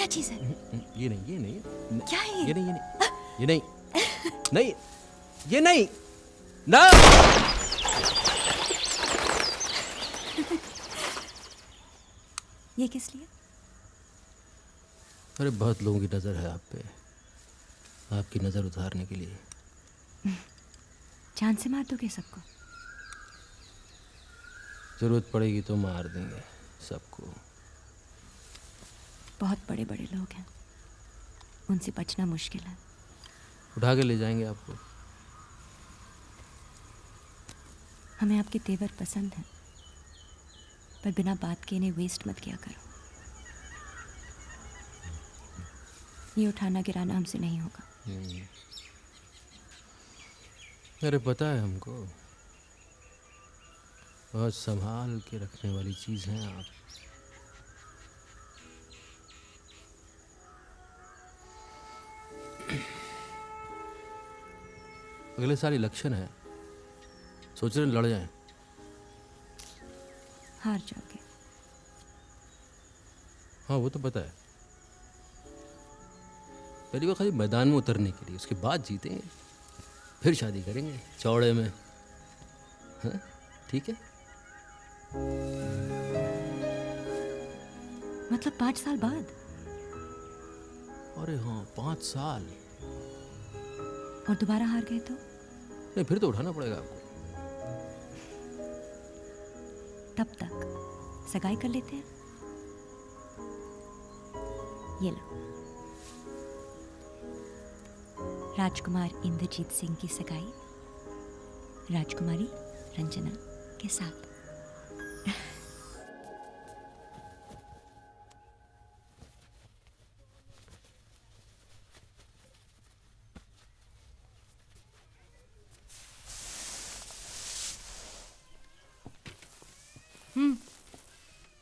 क्या चीज है? ये नहीं क्या है ये नहीं नहीं ये नहीं ना। ये किस लिए? अरे बहुत लोगों की नजर है आप पे, आपकी नजर उतारने के लिए। जान से मार दोगे सबको? जरूरत पड़ेगी तो मार देंगे सबको। बहुत बड़े बड़े लोग हैं, उनसे बचना मुश्किल है। उठा के ले जाएंगे आपको। हमें आपके तेवर पसंद हैं, पर बिना बात के इन्हें वेस्ट मत किया करो। ये उठाना गिराना हमसे नहीं होगा। अरे पता है हमको, बहुत संभाल के रखने वाली चीज हैं आप। अगले साल इलेक्शन है, सोच रहे लड़ जाएं। हार जाओगे। हाँ वो तो पता है, पहली बार खाली मैदान में उतरने के लिए, उसके बाद जीतेंगे, फिर शादी करेंगे चौड़े में। हाँ ठीक है। मतलब 5 साल बाद? अरे हाँ 5 साल। और दोबारा हार गए तो? नहीं फिर तो उठाना पड़ेगा आपको। तब तक सगाई कर लेते हैं। ये लो, राजकुमार इंद्रजीत सिंह की सगाई राजकुमारी रंजना के साथ।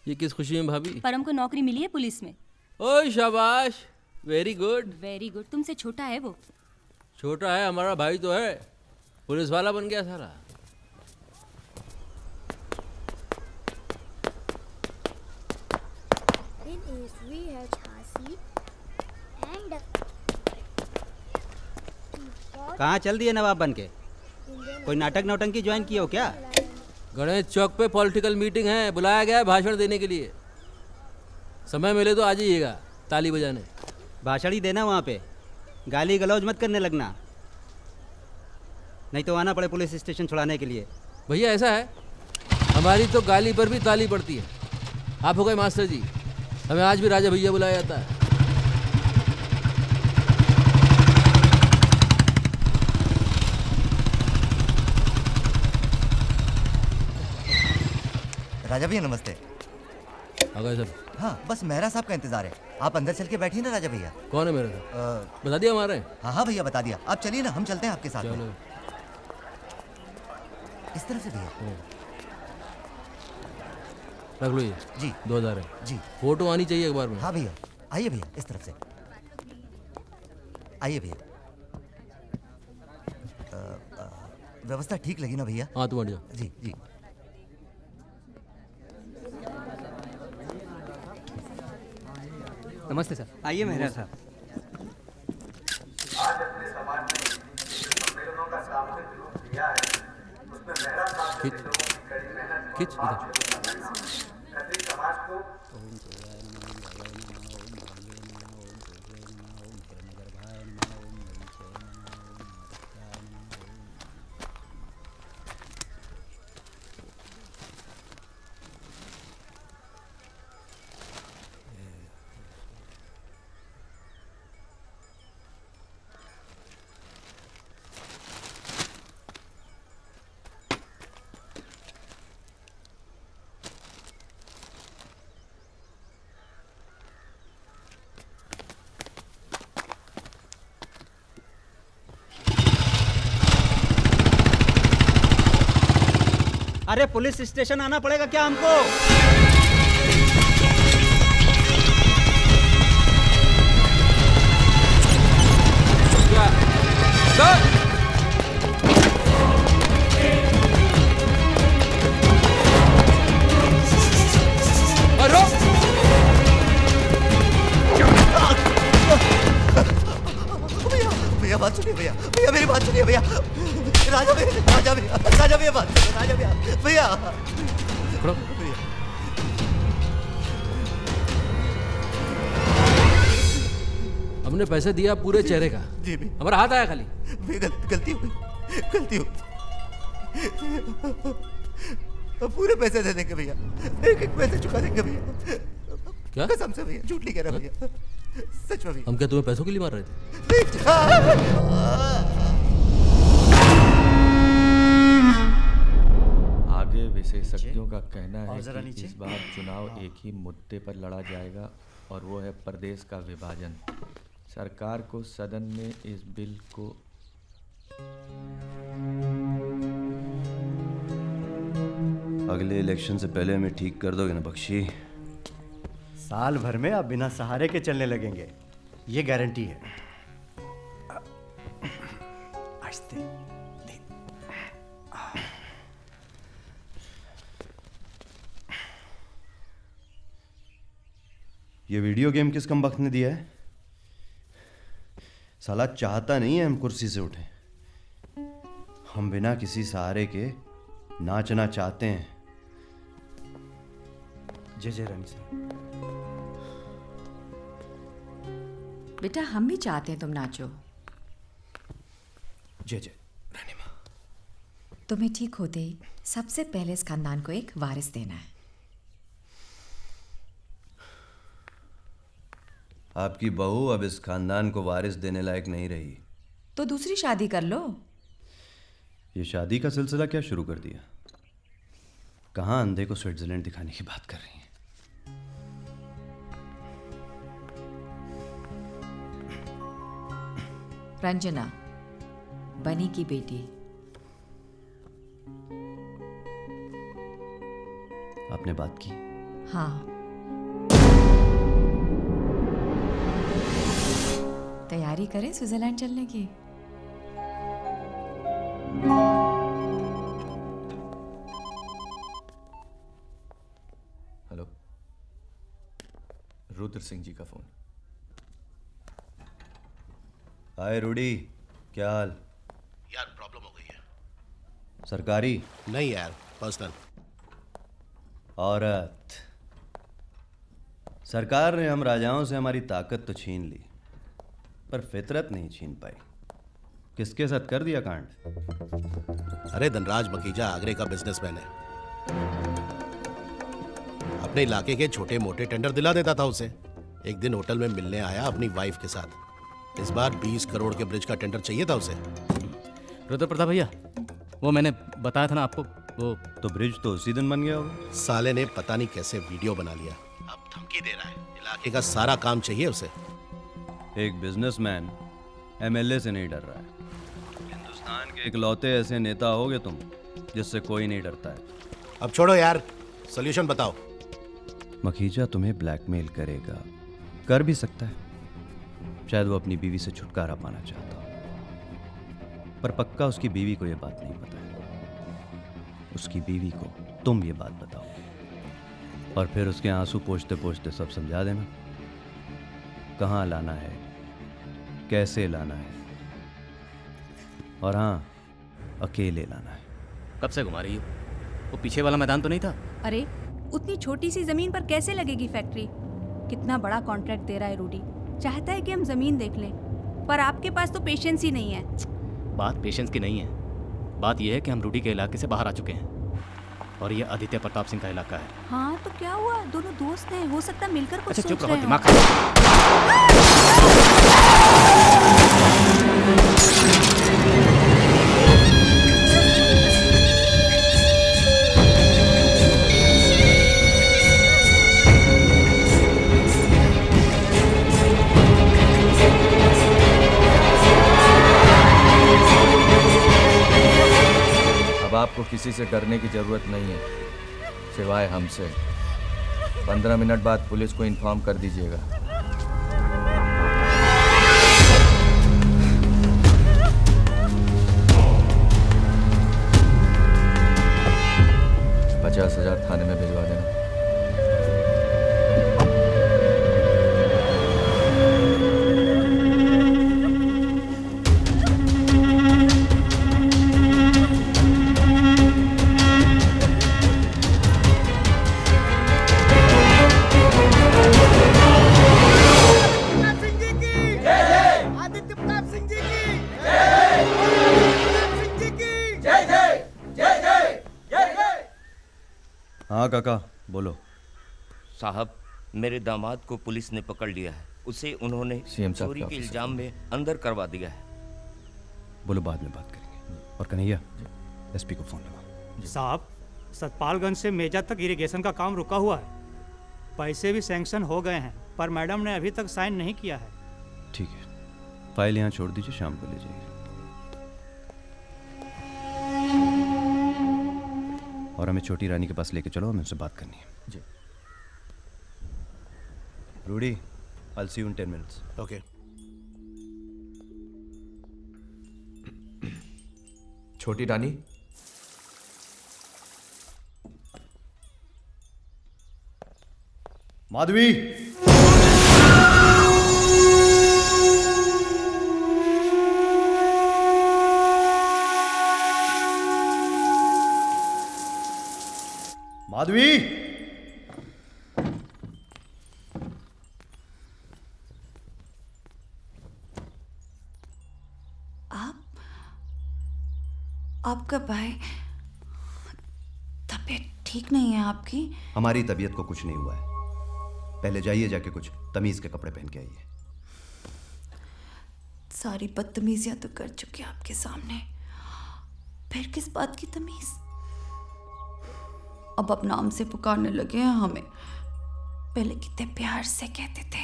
ये किस खुशी में भाभी? परम को नौकरी मिली है पुलिस में। ओह शाबाश, वेरी गुड। Very good. तुमसे छोटा है वो। छोटा है, हमारा भाई तो है, पुलिस वाला बन गया सारा। कहाँ चल दिए नवाब बन के? कोई नाटक नौटंकी ज्वाइन किए हो क्या? गणेश चौक पे पॉलिटिकल मीटिंग है, बुलाया गया है भाषण देने के लिए। समय मिले तो आ जाइएगा ताली बजाने। भाषण ही देना वहाँ पे, गाली गलौज मत करने लगना, नहीं तो आना पड़े पुलिस स्टेशन छुड़ाने के लिए। भैया ऐसा है, हमारी तो गाली पर भी ताली पड़ती है। आप हो गए मास्टर जी, हमें आज भी राजा भैया बुलाया जाता है। राजा भैया नमस्ते। आ गए सब? हाँ बस मेहरा साहब का इंतजार है, आप अंदर चल के बैठिए ना राजा भैया। कौन है मेरा साहब? बता दिया हमारे? हाँ भैया बता दिया, आप चलिए ना, हम चलते हैं आपके साथ में। चलो। इस तरफ से भैया। रख लो ये जी 2000 है जी। फोटो आनी चाहिए अखबार में। हाँ भैया आइए भैया, इस तरफ से आइए भैया। व्यवस्था ठीक लगी ना भैया? हाँ तुम हट जाओ। जी जी। नमस्ते सर। आइए मेहरा साहब। खींच खींच इधर। अरे पुलिस स्टेशन आना पड़ेगा क्या हमको? बात सुनिए भैया, भैया मेरी बात सुनिए भैया। राजा भैया, राजा भैया, राजा भैया बात सुनिए, राजा भैया, भैया खड़ो। भैया। हमने पैसे दिया पूरे चेहरे का। जी भैया। हमारा हाथ आया खाली। भैया गलती हो गई, गलती हो। पूरे पैसे दे देंगे भैया, एक एक पैसे चुका देंगे भैया। क्या? कसम से भैया, झूठ नहीं कह रहा भैया, सच में भैया। हम क्या तुम्हें पैसों के लिए मार रहे थे? आगे विशेषज्ञों का कहना है और जरा कि नीचे। इस बार चुनाव एक ही मुद्दे पर लड़ा जाएगा और वो है प्रदेश का विभाजन। सरकार को सदन में इस बिल को अगले इलेक्शन से पहले हमें ठीक कर दोगे ना बख्शी? साल भर में आप बिना सहारे के चलने लगेंगे, ये गारंटी है। आस्ते दे। ये वीडियो गेम किस कमबख्त ने दिया है? साला चाहता नहीं है हम कुर्सी से उठें। हम बिना किसी सहारे के नाचना चाहते हैं। जय जय रानी साहब। बेटा हम भी चाहते हैं तुम नाचो। जय जय रानी माँ। तुम्हें ठीक होते ही सबसे पहले इस खानदान को एक वारिस देना है। आपकी बहू अब इस खानदान को वारिस देने लायक नहीं रही। तो दूसरी शादी कर लो। ये शादी का सिलसिला क्या शुरू कर दिया? कहाँ अंधे को स्विट्जरलैंड दिखाने की बात कर रही हैं? रंजना बनी की बेटी। आपने बात की? हाँ तैयारी करें स्विट्जरलैंड चलने की। हेलो, रुद्र सिंह जी का फोन। हाय रूडी, क्या हाल? यार प्रॉब्लम हो गई है। सरकारी? नहीं यार, पर्सनल। औरत। सरकार ने हम राजाओं से हमारी ताकत तो छीन ली, पर फितरत नहीं छीन पाई। किसके साथ कर दिया कांड? अरे धनराज मखीजा आगरे का बिजनेसमैन है। अपने इलाके के छोटे मोटे टेंडर दिला देता था उसे। एक दिन होटल में मिलने आया अपनी वाइफ के साथ। इस बार 20 करोड़ के ब्रिज का टेंडर चाहिए था उसे। रुद्र प्रताप भैया, वो मैंने बताया था ना आपको, वो तो ब्रिज तो उसी दिन बन गया होगा। साले ने पता नहीं कैसे वीडियो बना लिया। अब धमकी दे रहा है, इलाके का सारा काम चाहिए उसे। एक बिजनेसमैन एमएलए से नहीं डर रहा है। हिंदुस्तान के इकलौते ऐसे नेता होगे तुम जिससे कोई नहीं डरता है। अब छोड़ो यार, सॉल्यूशन बताओ। मखीजा तुम्हें ब्लैकमेल करेगा, कर भी सकता है। शायद वो अपनी बीवी से छुटकारा पाना चाहता हो, पर पक्का उसकी बीवी को यह बात नहीं पता है। उसकी बीवी को तुम ये बात बताओ और फिर उसके आंसू पोंछते पोंछते सब समझा देना। कहाँ लाना है, कैसे लाना है, और हाँ, अकेले लाना है। कब से घुमा रही हो? वो पीछे वाला मैदान तो नहीं था? अरे उतनी छोटी सी जमीन पर कैसे लगेगी फैक्ट्री? कितना बड़ा कॉन्ट्रैक्ट दे रहा है रूडी। चाहता है कि हम जमीन देख लें, पर आपके पास तो पेशेंस ही नहीं है। बात पेशेंस की नहीं है, बात यह है कि हम रूडी के इलाके से बाहर आ चुके हैं और ये आदित्य प्रताप सिंह का इलाका है। हाँ तो क्या हुआ, दोनों दोस्त हैं, हो सकता है मिलकर कुछ अच्छा चुप सोच रहो, रहे दिमाग हों। अब आपको किसी से डरने की जरूरत नहीं है सिवाय हमसे। 15 मिनट बाद पुलिस को इन्फॉर्म कर दीजिएगा। $50,000 थाने में भिजवा देना। हाँ काका बोलो। साहब, मेरे दामाद को पुलिस ने पकड़ लिया है। उसे उन्होंने CM साहब चोरी के के ऑफिस इल्जाम में अंदर करवा दिया है। बोलो, बाद में बात करेंगे। और कन्हैया, एसपी को फोन लगा। साहब, सतपालगंज से मेजा तक इरिगेशन का काम रुका हुआ है। पैसे भी सैंक्शन हो गए हैं, पर मैडम ने अभी तक साइन नहीं किया है। ठीक है, फाइल यहाँ छोड़ दीजिए, शाम को ले जाइए। और हमें छोटी रानी के पास लेके चलो, हमें उनसे बात करनी है। जी। Rudy, I'll see you in 10 minutes. Okay. छोटी रानी, माधवी, माधवी, आप कब आए? तबीयत ठीक नहीं है आपकी? हमारी तबीयत को कुछ नहीं हुआ है। पहले जाइए, जाके कुछ तमीज के कपड़े पहन के आइए। सारी बदतमीजियां तो कर चुके आपके सामने, फिर किस बात की तमीज? अब नाम से पुकारने लगे हैं हमें। पहले कितने प्यार से कहते थे,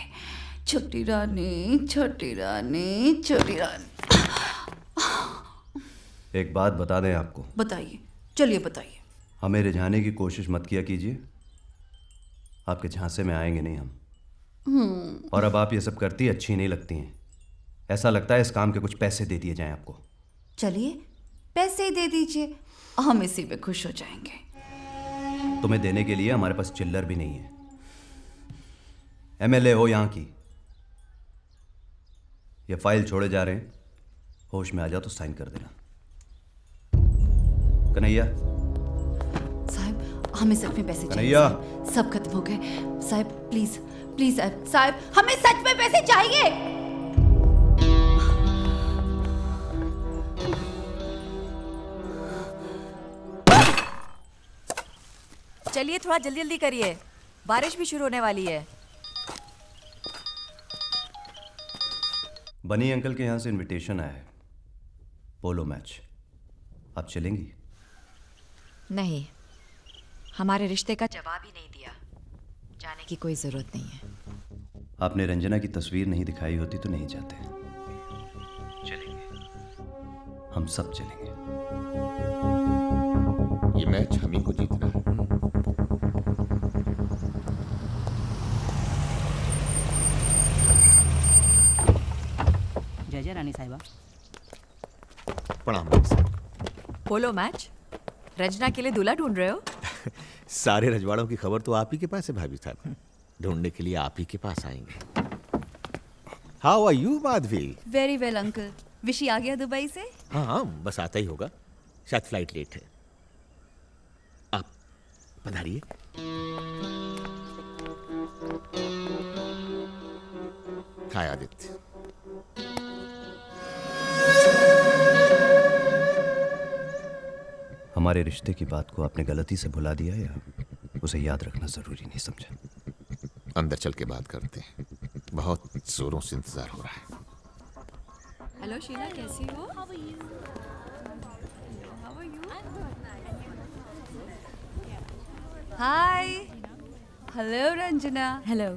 छोटी रानी, छोटी रानी, छोटी रानी। एक बात बता दें आपको। बताइए, चलिए बताइए। हमें रिझाने की कोशिश मत किया कीजिए, आपके झांसे में आएंगे नहीं हम। और अब आप ये सब करती अच्छी नहीं लगती हैं। ऐसा लगता है इस काम के कुछ पैसे दे दिए जाएं आपको। चलिए, पैसे ही दे दीजिए, हम इसी पे खुश हो जाएंगे। तुम्हें देने के लिए हमारे पास चिल्लर भी नहीं है। एमएलए हो यहाँ की, ये फाइल छोड़े जा रहे हैं, होश में आ जाओ तो साइन कर देना। कन्हैया, साहब हमें सच में पैसे चाहिए। कन्हैया, सब खत्म हो गए साहब, प्लीज प्लीज साहब, हमें सच में पैसे चाहिए। चलिए, थोड़ा जल्दी जल्दी करिए, बारिश भी शुरू होने वाली है। बनी अंकल के यहाँ से इनविटेशन आया है, पोलो मैच। आप चलेंगी? नहीं, हमारे रिश्ते का जवाब ही नहीं दिया, जाने की कोई जरूरत नहीं है। आपने रंजना की तस्वीर नहीं दिखाई होती तो नहीं जाते। चलेंगे, हम सब चलेंगे। ये मैच हम ही को जीतना है। जय जय रानी साहिबा। प्रणाम। Polo match? रंजना के लिए दूल्हा ढूंढ रहे हो? सारे रजवाड़ों की खबर तो आप ही के पास है भाभी साहब, ढूंढने के लिए आप ही के पास आएंगे। How are you Madhavi? Very well uncle. Vishi आ गया दुबई से? हाँ, बस आता ही होगा, शायद फ्लाइट लेट है। आप पधारिए। हाय आदित्य। हमारे रिश्ते की बात को आपने गलती से भुला दिया या उसे याद रखना जरूरी नहीं समझा? अंदर चल के बात करते हैं, बहुत जोरों से इंतजार हो रहा है। हेलो शीला, कैसी हो? हाय। हेलो रंजना। हेलो।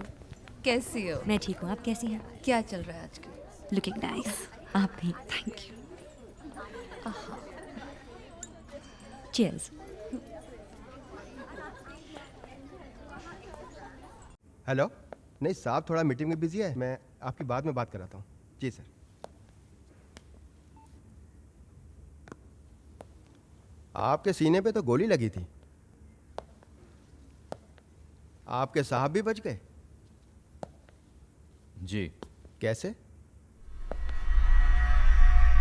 कैसी हो? मैं ठीक हूँ, आप कैसी हैं? क्या चल रहा है आजकल? Looking nice. आप भी। Thank you. चीयर्स। हेलो। नहीं साहब, थोड़ा मीटिंग में बिजी है, मैं आपकी बाद में बात कराता हूँ। जी सर। आपके सीने पे तो गोली लगी थी, आपके साहब भी बच गए? जी। कैसे?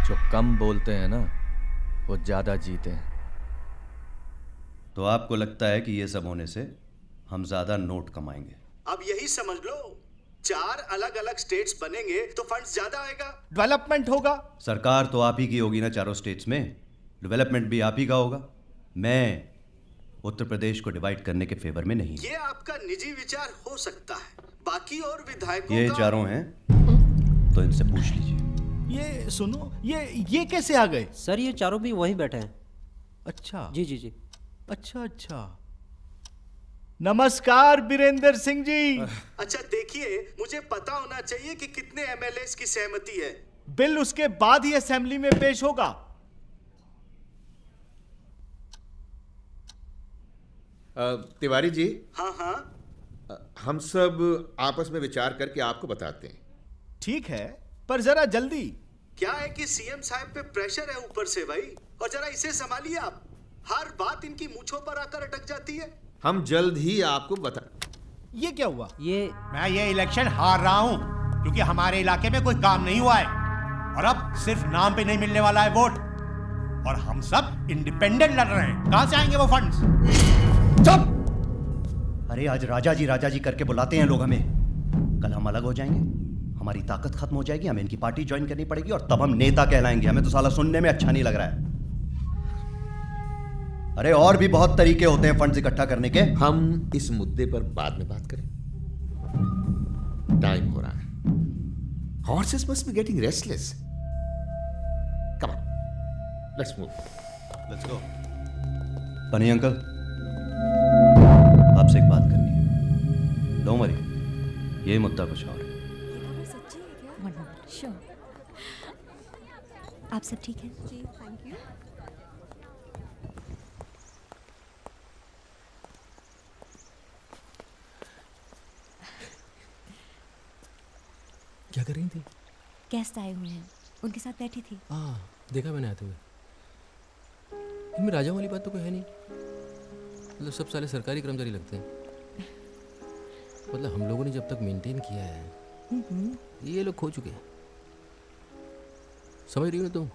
जो कम बोलते हैं ना, वो ज्यादा जीते हैं। तो आपको लगता है कि ये सब होने से हम ज्यादा नोट कमाएंगे? अब यही समझ लो, 4 अलग अलग स्टेट्स बनेंगे तो फंड्स ज्यादा आएगा, डेवलपमेंट होगा। सरकार तो आप ही की होगी ना चारों स्टेट्स में, डेवलपमेंट भी आप ही का होगा। मैं उत्तर प्रदेश को डिवाइड करने के फेवर में नहीं। ये आपका निजी विचार हो सकता है, बाकी और विधायकों ये का... चारों हैं तो इनसे पूछ लीजिए। ये सुनो, ये कैसे आ गए? सर ये चारों भी वहीं बैठे हैं। अच्छा जी जी जी। अच्छा। नमस्कार बीरेंद्र सिंह जी। अच्छा देखिए, मुझे पता होना चाहिए कि कितने एमएलएस की सहमति है। बिल उसके बाद ही असेंबली में पेश होगा। तिवारी जी। हाँ, हम सब आपस में विचार करके आपको बताते हैं। ठीक है, पर जरा जल्दी। क्या है कि सीएम साहब पे प्रेशर है ऊपर से भाई, और जरा इसे संभालिए आप। हर बात इनकी मूंछों पर आकर अटक जाती है। हम जल्द ही आपको बता। ये क्या हुआ? मैं ये इलेक्शन हार रहा हूं क्योंकि हमारे इलाके में कोई काम नहीं हुआ है, और अब सिर्फ नाम पे नहीं मिलने वाला है वोट, और हम सब इंडिपेंडेंट लड़ रहे हैं। कहां से आएंगे वो फंड्स? चुप! अरे आज राजा जी करके बुलाते हैं लोग हमें। कल हम अलग हो जाएंगे, हमारी ताकत खत्म हो जाएगी, हमें इनकी पार्टी ज्वाइन करनी पड़ेगी, और तब हम नेता कहलाएंगे। हमें तो साला सुनने में अच्छा नहीं लग रहा है। अरे और भी बहुत तरीके होते हैं फंड्स इकट्ठा करने के। हम इस मुद्दे पर बाद में बात करें। टाइम हो रहा है। Horses must be getting restless. Come on, let's move. Let's go. पनी अंकल, आपसे एक बात करनी है। डोंट वरी, ये मुद्दा कुछ और है। Sure. आप सब ठीक हैं? जी, थैंक यू। क्या कर रही थी? गेस्ट आए हुए हैं, उनके साथ बैठी थी। हाँ, देखा मैंने आते हुए। इनमें राजा वाली बात तो कोई है नहीं। मतलब सब साले सरकारी कर्मचारी लगते हैं। मतलब हम लोगों ने जब तक मेंटेन किया है, ये लोग खो चुके हैं। समझ रही हो तुम?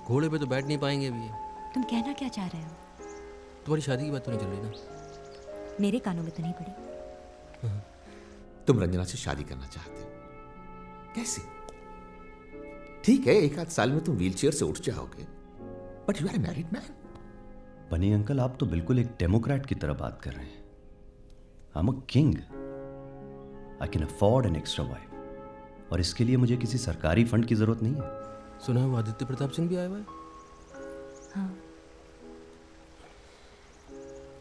घोड़े पे तो बैठ नहीं पाएंगे अभी ये। तुम कहना क्या चाह रहे हो? तुम्हारी शादी की बात तो नहीं चल रही ना? मेरे कानों में तो नहीं पड़ी। तुम रंजना से शादी करना चाहते हो? कैसे? ठीक है, एक आध साल में तुम व्हीलचेयर से उठ जाओगे, but you are a married man. Bunny uncle, आप तो बिल्कुल एक डेमोक्रेट की तरह बात कर रहे हैं। I am a king, I can afford an extra wife, और इसके लिए मुझे किसी सरकारी फंड की जरूरत नहीं है। सुना है वो आदित्य प्रताप सिंह भी आया हुआ है? हाँ।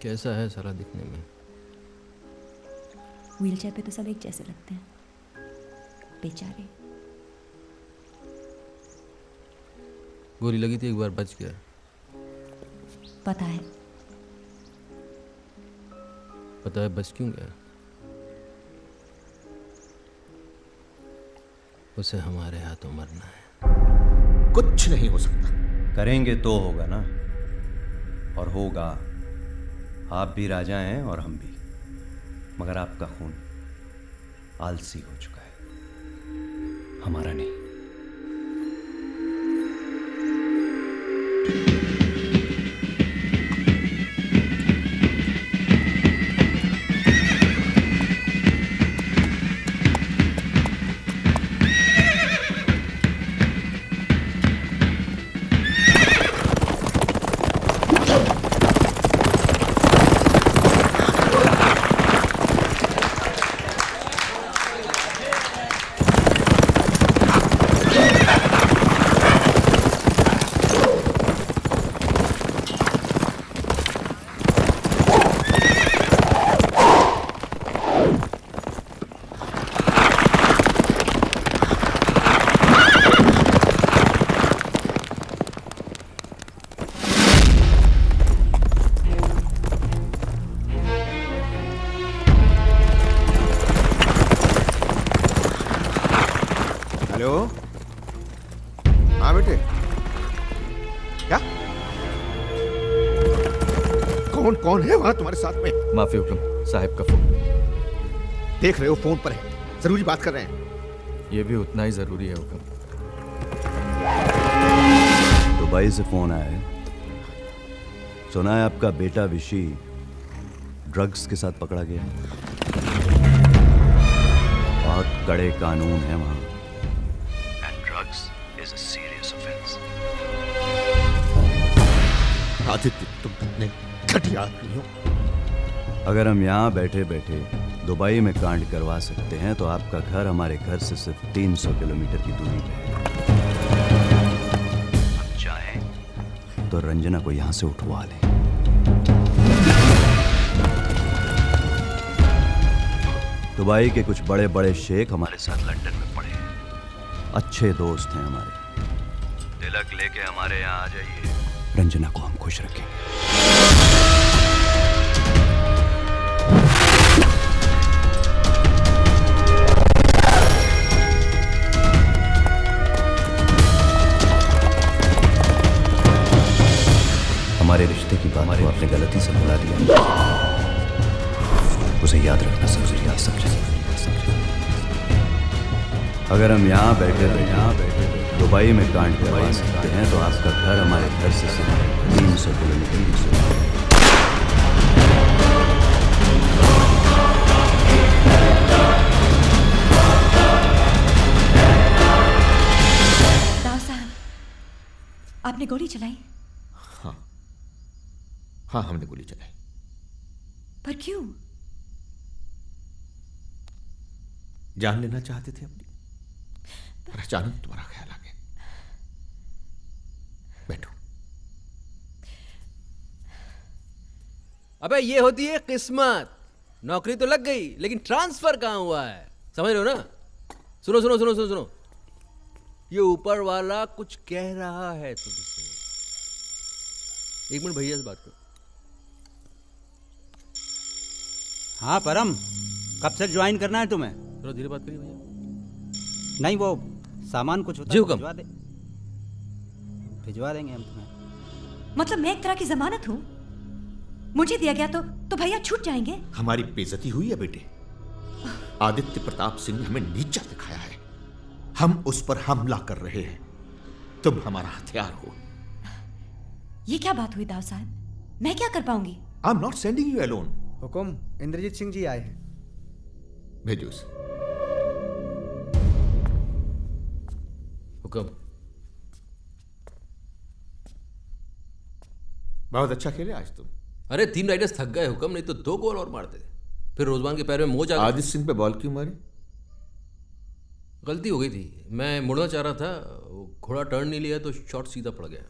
कैसा है सारा दिखने में? व्हीलचेयर पे तो सब एक जैसे लगते हैं, बेचारे। गोली लगी थी, एक बार बच गया। पता है। पता है बच क्यों गया? उसे हमारे हाथों मरना है। कुछ नहीं हो सकता। करेंगे तो होगा ना, और होगा। आप भी राजा हैं और हम भी, मगर आपका खून आलसी हो चुका है, हमारा नहीं। हेलो। हाँ बेटे, क्या? कौन है वहां तुम्हारे साथ में? माफी हुक्म साहब का फोन। देख रहे हो फोन पर है, जरूरी बात कर रहे हैं। ये भी उतना ही जरूरी है हुक्म। दुबई से फोन आया है, सुना है आपका बेटा विशी ड्रग्स के साथ पकड़ा गया। बहुत कड़े कानून है वहां। And drugs is a serious offence. Aditya, घटिया आदमी हो। अगर हम यहाँ बैठे बैठे दुबई में कांड करवा सकते हैं तो आपका घर हमारे घर से सिर्फ 300 किलोमीटर की दूरी पे है। हम चाहें तो रंजना को यहाँ से उठवा लें। दुबई के कुछ बड़े बड़े शेख हमारे साथ लंदन में पड़े हैं, अच्छे दोस्त हैं हमारे। तिलक लेके हमारे यहाँ आ जाइए, रंजना को हम खुश रखेंगे। हमारे रिश्ते की बात को आपने गलती से भुला दिया, उसे याद रखना जरूरी है। अगर हम यहाँ बैठे दुबई में कांड करवा सकते हैं तो आपका घर हमारे घर से सिर्फ 300 किलोमीटर की दूरी है। राव साहब, आपने गोली चलाई? हाँ, हमने गोली चलाई। पर क्यों? जान लेना चाहते थे अपनी, पर अचानक तुम्हारा ख्याल आ गया। बैठो। अबे ये होती है किस्मत। नौकरी तो लग गई लेकिन ट्रांसफर कहाँ हुआ है, समझ रहे हो ना? सुनो सुनो सुनो सुनो सुनो, ये ऊपर वाला कुछ कह रहा है तुमसे। एक मिनट भैया से बात करो। हाँ परम, कब से ज्वाइन करना है तुम्हें? थोड़ा धीरे बात करिए भैया। नहीं, वो सामान कुछ होता जी है हुक्म। भिजवा देंगे हम तुम्हें। मतलब मैं एक तरह की जमानत हूँ, मुझे दिया गया तो भैया छूट जाएंगे? हमारी बेइज्जती हुई है बेटे। आदित्य प्रताप सिंह ने हमें नीचा दिखाया है, हम उस पर हमला कर रहे हैं, तुम हमारा हथियार हो। ये क्या बात हुई दाव साहब, मैं क्या कर पाऊंगी? I am not sending you alone. हुकुम, इंद्रजीत सिंह जी आए हैं। भेजो उसे। हुक्म। बहुत अच्छा खेले आज तुम। अरे 3 राइडर्स थक गए हुक्म, नहीं तो 2 गोल और मारते थे। फिर रोजमान के पैर में मोच आ गई। आदित्य सिंह पे बॉल क्यों मारी? गलती हो गई थी, मैं मुड़ना चाह रहा था, घोड़ा टर्न नहीं लिया तो शॉट सीधा पड़ गया।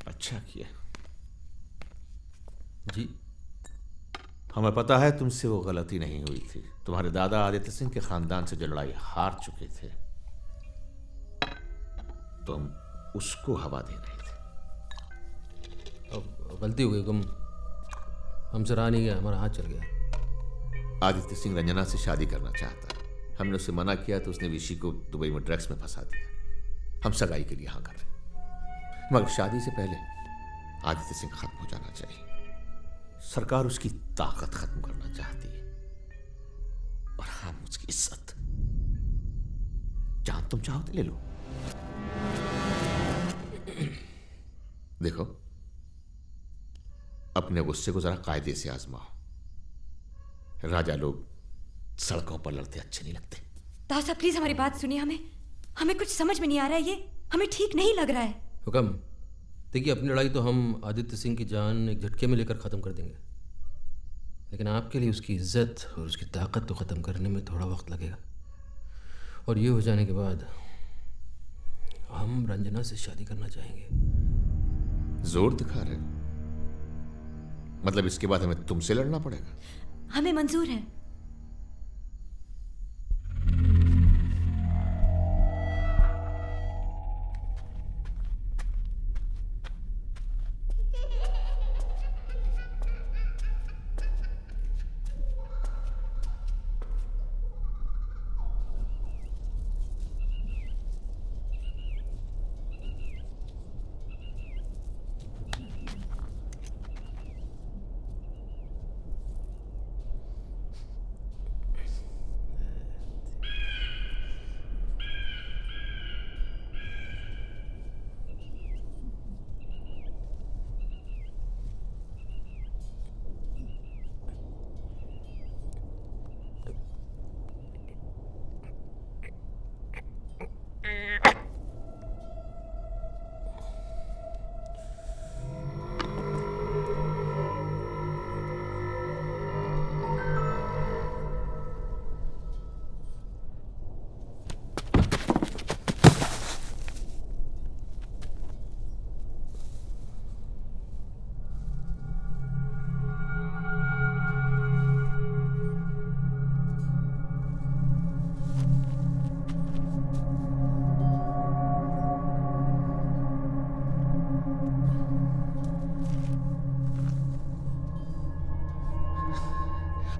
अच्छा किया। जी हमें पता है तुमसे वो गलती नहीं हुई थी। तुम्हारे दादा आदित्य सिंह के खानदान से जो लड़ाई हार चुके थे, तुम उसको हवा दे रहे थे। अब गलती हो गई हुक्म, हमसे रहा नहीं गया, हमारा हाथ चल गया। आदित्य सिंह रंजना से शादी करना चाहता, हमने उसे मना किया तो उसने विशी को दुबई में ड्रग्स में फंसा दिया। हम सगाई के लिए हाँ कर रहे, मगर शादी से पहले आदित्य सिंह खत्म हो जाना चाहिए। सरकार उसकी ताकत खत्म करना चाहती है और हम उसकी इज्जत। जान तुम चाहो तो ले लो। देखो, अपने गुस्से को जरा कायदे से आजमाओ। राजा लोग सड़कों पर लड़ते अच्छे नहीं लगते। दाव साहब प्लीज हमारी बात सुनिए, हमें कुछ समझ में नहीं आ रहा है, ये हमें ठीक नहीं लग रहा है। हुक्म, देखिए अपनी लड़ाई तो हम आदित्य सिंह की जान एक झटके में लेकर ख़त्म कर देंगे, लेकिन आपके लिए उसकी इज्जत और उसकी ताकत तो ख़त्म करने में थोड़ा वक्त लगेगा। और ये हो जाने के बाद हम रंजना से शादी करना चाहेंगे। जोर दिखा रहे, मतलब इसके बाद हमें तुमसे लड़ना पड़ेगा? हमें मंजूर है।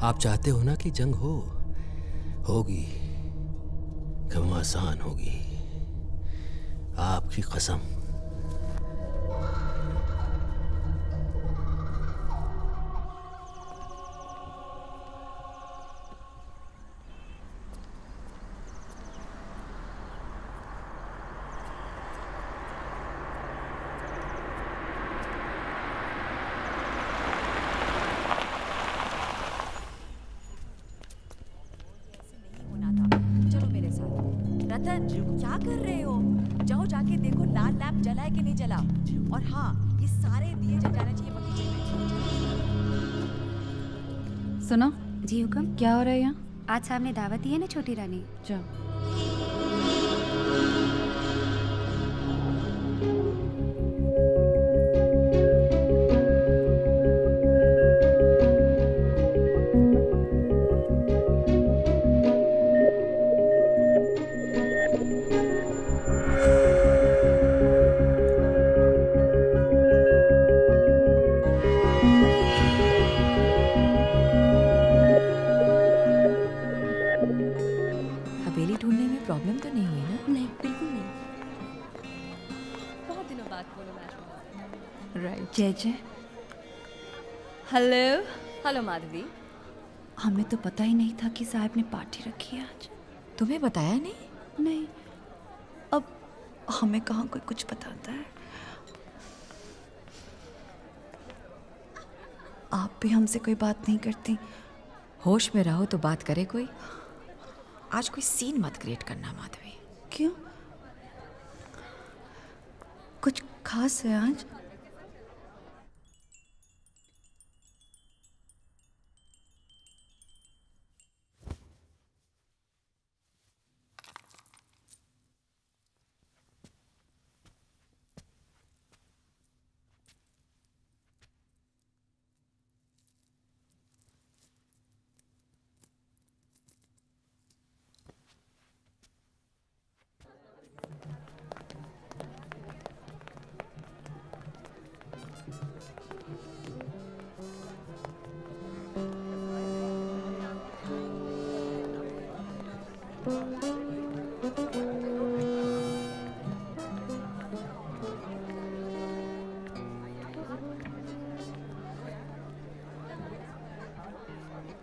आप चाहते हो ना कि जंग होगी, घमासान होगी, आपकी कसम। चलो मेरे साथ। रतन, क्या कर रहे हो? जाओ जाके देखो लाल लैंप जला है कि नहीं जला। और हाँ, ये सारे दिए जल जाने चाहिए बगीचे में। सुनो जी हुक्म। क्या हो रहा है यहाँ? आज सामने दावत ही है ना छोटी रानी। जाओ। हवेली ढूंढने में प्रॉब्लम तो नहीं हुई ना? नहीं, बिल्कुल नहीं। बहुत दिनों बाद पोलो मैच में। राइट। जय जय। Hello hello Madhavi. हमें तो पता ही नहीं था कि साहब ने पार्टी रखी है आज। तुम्हें बताया नहीं? नहीं, अब हमें कहाँ कोई कुछ बताता है। आप भी हमसे कोई बात नहीं करती। होश में रहो तो बात करे कोई। आज कोई सीन मत क्रिएट करना माधवी। क्यों? कुछ खास है आज?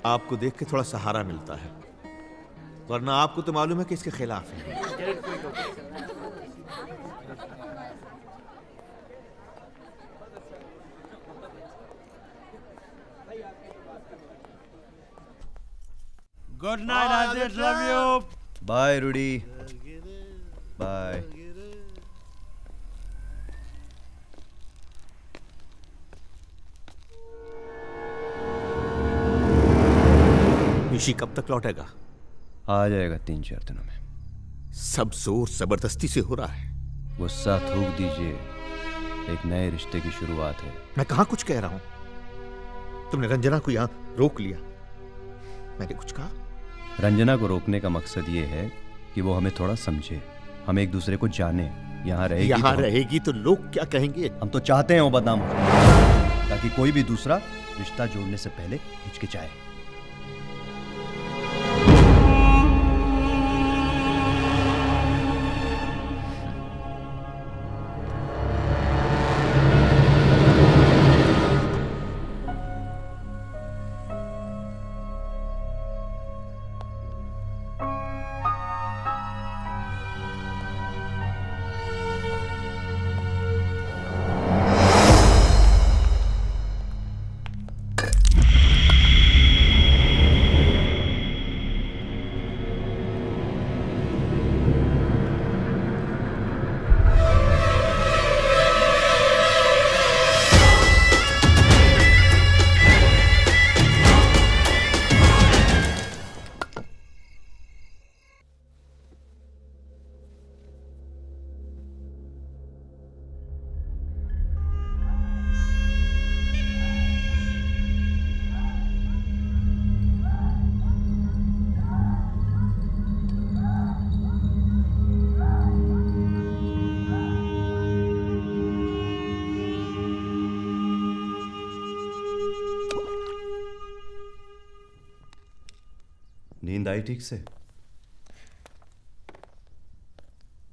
आपको देख के थोड़ा सहारा मिलता है, वरना आपको तो मालूम है कि इसके खिलाफ है। Good night Aditya, love you. Bye Rudy, bye. Nishi कब तक लौटेगा? आ जाएगा 3-4 दिनों में। सब जोर जबरदस्ती से हो रहा है। गुस्सा थूक दीजिए, एक नए रिश्ते की शुरुआत है। मैं कहाँ कुछ कह रहा हूं? तुमने रंजना को यहाँ रोक लिया, मैंने कुछ कहा? रंजना को रोकने का मकसद ये है कि वो हमें थोड़ा समझे, हम एक दूसरे को जाने। यहाँ रहेगी तो लोग क्या कहेंगे? हम तो चाहते हैं वो बदनाम हो, ताकि कोई भी दूसरा रिश्ता जोड़ने से पहले हिचकिचाए। नींद आई ठीक से?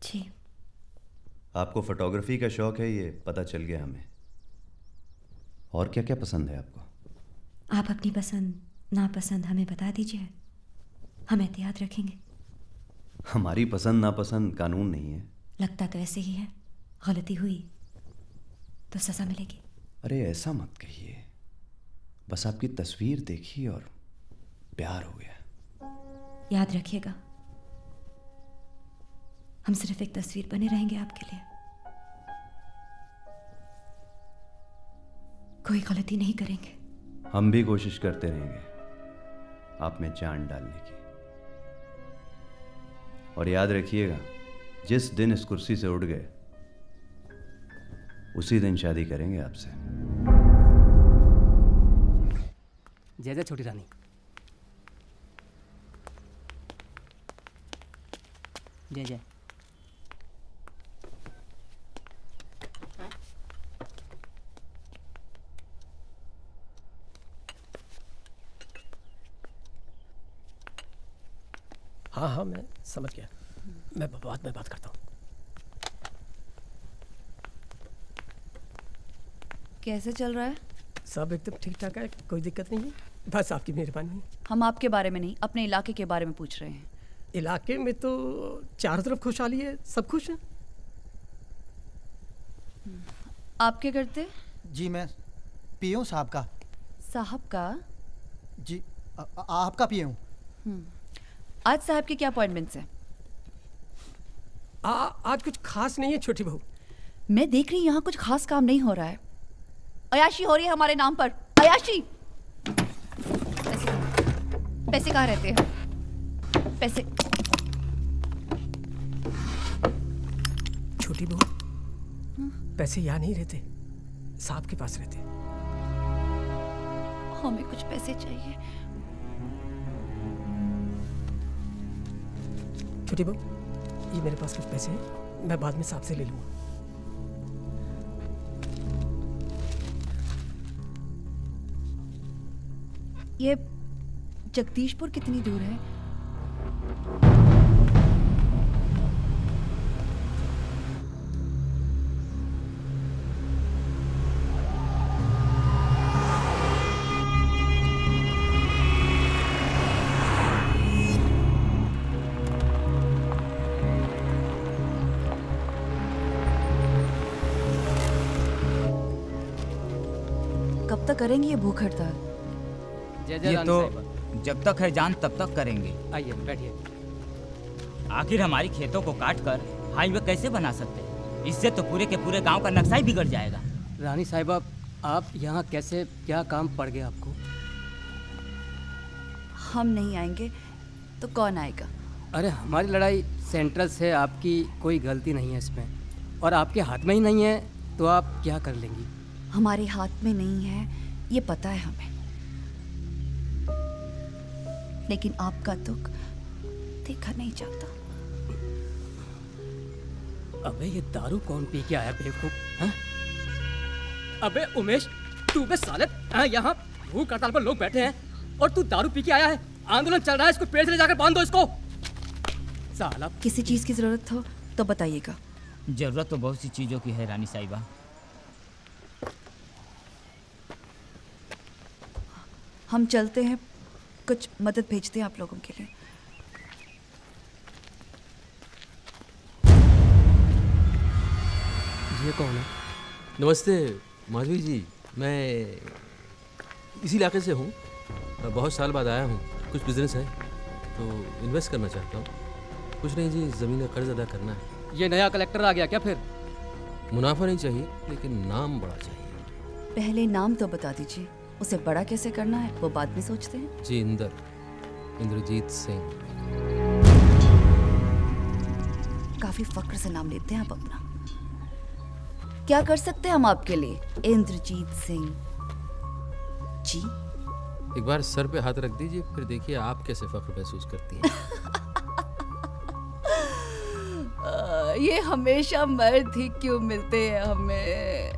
जी। आपको फोटोग्राफी का शौक है, ये पता चल गया हमें। और क्या क्या पसंद है आपको? आप अपनी पसंद नापसंद हमें बता दीजिए, हम एहतियात रखेंगे। हमारी पसंद नापसंद कानून नहीं है। लगता तो ऐसे ही है, गलती हुई तो सजा मिलेगी। अरे ऐसा मत कहिए, बस आपकी तस्वीर देखी और प्यार हो गया। याद रखिएगा, हम सिर्फ एक तस्वीर बने रहेंगे आपके लिए, कोई गलती नहीं करेंगे। हम भी कोशिश करते रहेंगे आप में जान डालने की। और याद रखिएगा, जिस दिन इस कुर्सी से उठ गए उसी दिन शादी करेंगे आपसे। जय जय छोटी रानी। जय जय। हाँ हाँ मैं समझ गया, मैं बाद में बात करता हूँ। कैसे चल रहा है? सब एकदम ठीक ठाक है, कोई दिक्कत नहीं है, बस आपकी मेहरबानी। हम आपके बारे में नहीं, अपने इलाके के बारे में पूछ रहे हैं। इलाके में तो चारों तरफ खुशहाली है, सब खुश हैं। आप क्या करते? जी मैं पीए हूँ साहब का। साहब का? जी आपका पीए हूँ। आज साहब के क्या अपॉइंटमेंट्स हैं? आज कुछ खास नहीं है छोटी बहू। मैं देख रही हूँ यहाँ कुछ खास काम नहीं हो रहा है। अयाशी हो रही है हमारे नाम पर। अयाशी। पैसे कहाँ रहते हैं? पैसे। छोटी बहू, पैसे यहाँ नहीं रहते, साहब के पास रहते। हमें कुछ पैसे चाहिए। छोटी बहू, ये मेरे पास कुछ पैसे हैं, मैं बाद में साहब से ले लूँगा। ये जगदीशपुर कितनी दूर है? कब तक करेंगी ये भूख हड़ताल? ये तो जब तक है जान तब तक करेंगे। आइए बैठिए। आखिर हमारी खेतों को काट कर हाईवे कैसे बना सकते हैं? इससे तो पूरे के पूरे गांव का नक्शा ही बिगड़ जाएगा। रानी साहिबा, आप यहाँ कैसे, क्या काम पड़ गया आपको? हम नहीं आएंगे तो कौन आएगा? अरे हमारी लड़ाई सेंट्रल से, आपकी कोई गलती नहीं है इसमें, और आपके हाथ में ही नहीं है तो आप क्या कर लेंगी? हमारे हाथ में नहीं है ये पता है हमें, लेकिन आपका दुख देखा नहीं जाता। अबे ये दारू कौन पी के आया बेवकूफ? हैं? अबे उमेश, तू बे साले, यहाँ भूख हड़ताल पर लोग बैठे हैं और तू दारू पी के आया है। आंदोलन चल रहा है, इसको पेड़ से ले जाकर बांध दो इसको। साला किसी चीज की जरूरत हो तो बताइएगा। जरूरत तो बहुत सी चीजों की है रानी साहिबा। हम चलते हैं, कुछ मदद भेजते हैं आप लोगों के लिए। ये कौन है? नमस्ते माधवी जी, मैं इसी इलाके से हूँ, बहुत साल बाद आया हूँ। कुछ बिजनेस है तो इन्वेस्ट करना चाहता हूँ। कुछ नहीं जी, ज़मीन का कर्ज अदा करना है। ये नया कलेक्टर आ गया क्या फिर? मुनाफा नहीं चाहिए, लेकिन नाम बड़ा चाहिए। पहले नाम तो बता दीजिए, उसे बड़ा कैसे करना है वो बाद में सोचते हैं। जी इंद्रजीत सिंह। काफी फक्र से नाम लेते हैं आप अपना। क्या कर सकते हैं हम आपके लिए? इंद्रजीत सिंह जी। एक बार सर पे हाथ रख दीजिए, फिर देखिए आप कैसे फख्र महसूस करती हैं। ये हमेशा मर्द ही क्यों मिलते हैं हमें,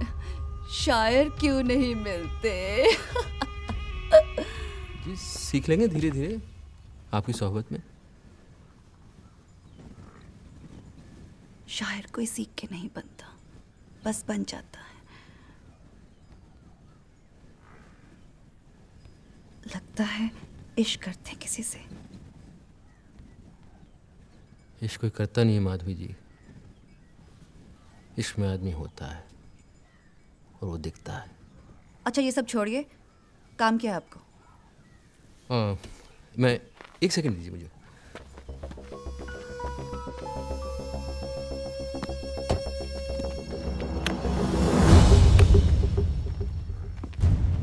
शायर क्यों नहीं मिलते? जी सीख लेंगे धीरे धीरे, आपकी सोहबत में? शायर कोई सीख के नहीं बनता, बस बन जाता है। लगता है इश्क करते हैं किसी से। इश्क कोई करता नहीं है माधवी जी। इश्क में आदमी होता है और वो दिखता है। अच्छा ये सब छोड़िए, काम क्या है आपको? हाँ, मैं 1 सेकंड दीजिए मुझे।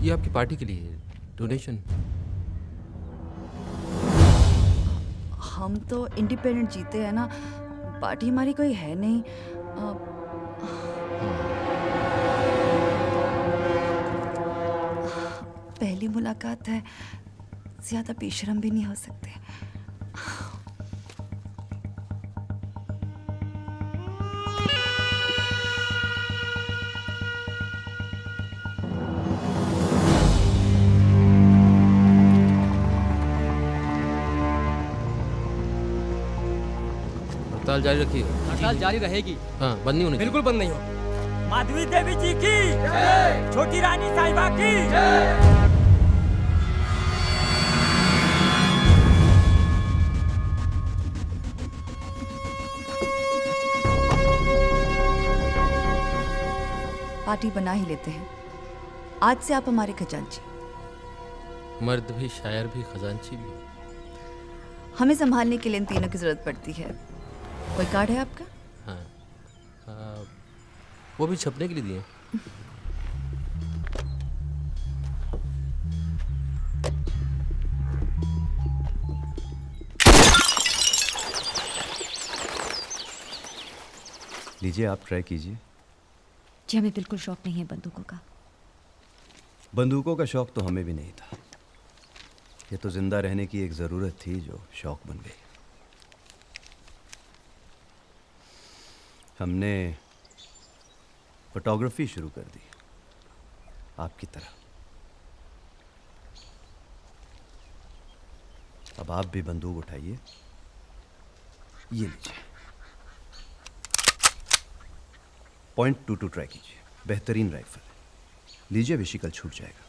ये आपकी पार्टी के लिए डोनेशन। हम तो इंडिपेंडेंट जीते हैं ना, पार्टी हमारी कोई है नहीं। पहली मुलाकात है, ज्यादा बेशर्म भी नहीं हो सकते। हड़ताल जारी रखिए। हड़ताल जारी रहेगी। हाँ, बंद नहीं होनी बिल्कुल बंद नहीं हो। माधवी देवी जी की, छोटी रानी साहिबा की। पार्टी बना ही लेते हैं। आज से आप हमारे खजांची। मर्द भी, शायर भी, खजांची भी। हमें संभालने के लिए इन तीनों की जरूरत पड़ती है। कोई कार्ड है आपका? हाँ, वो भी छपने के लिए दिए। लीजिए, आप ट्राई कीजिए। जी हमें बिल्कुल शौक नहीं है बंदूकों का। बंदूकों का शौक तो हमें भी नहीं था। ये तो जिंदा रहने की एक ज़रूरत थी जो शौक बन गई। हमने फोटोग्राफी शुरू कर दी, आपकी तरह। अब आप भी बंदूक उठाइए। ये लीजिए, .22 ट्राई कीजिए। बेहतरीन राइफल है। लीजिए, विशिकल छूट जाएगा।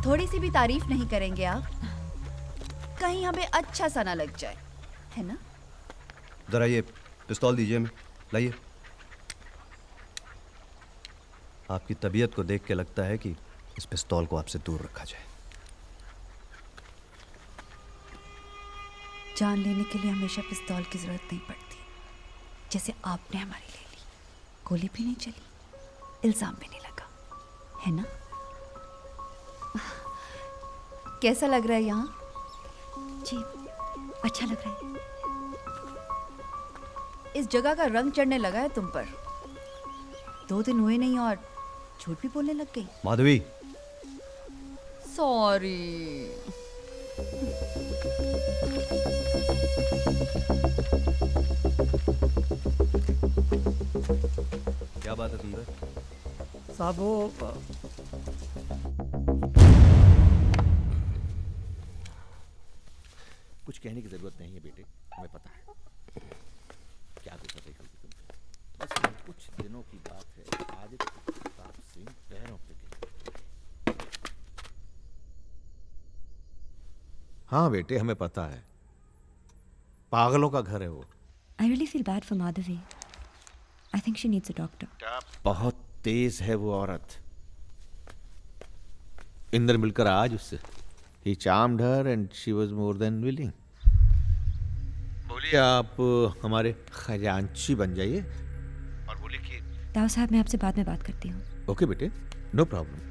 थोड़ी सी भी तारीफ नहीं करेंगे आप? कहीं हमें अच्छा सा ना लग जाए, है ना? जरा ये पिस्तौल दीजिए हमें। लाइए। आपकी तबीयत को देख के लगता है कि इस पिस्तौल को आपसे दूर रखा जाए। जान लेने के लिए हमेशा पिस्तौल की जरूरत नहीं पड़ती, जैसे आपने हमारी ले ली। गोली भी नहीं चली, इल्जाम भी नहीं लगा, है ना? कैसा लग रहा है यहाँ? जी अच्छा लग रहा है। इस जगह का रंग चढ़ने लगा है तुम पर। 2 दिन हुए नहीं और झूठ भी बोलने लग गई। माधवी, सॉरी। क्या बात है सुंदर? साहब वो कुछ कहने की जरूरत नहीं है बेटे, हमें पता है क्या गुजर रही होगी तुम पे। बस कुछ दिनों की बात है। आज प्रताप सिंह पैरों पे गिरे। हाँ बेटे, हमें पता है, पागलों का घर है वो। I really feel bad for Madhavi. I think she needs a doctor. बहुत तेज है वो औरत। इंद्र मिलकर आज उससे He charmed her and she was more than willing. बोलिए, आप हमारे खजांची बन जाइए और बोलिए कि ताऊ साहब मैं आपसे बाद में बात करती हूँ। ओके बेटे, नो प्रॉब्लम।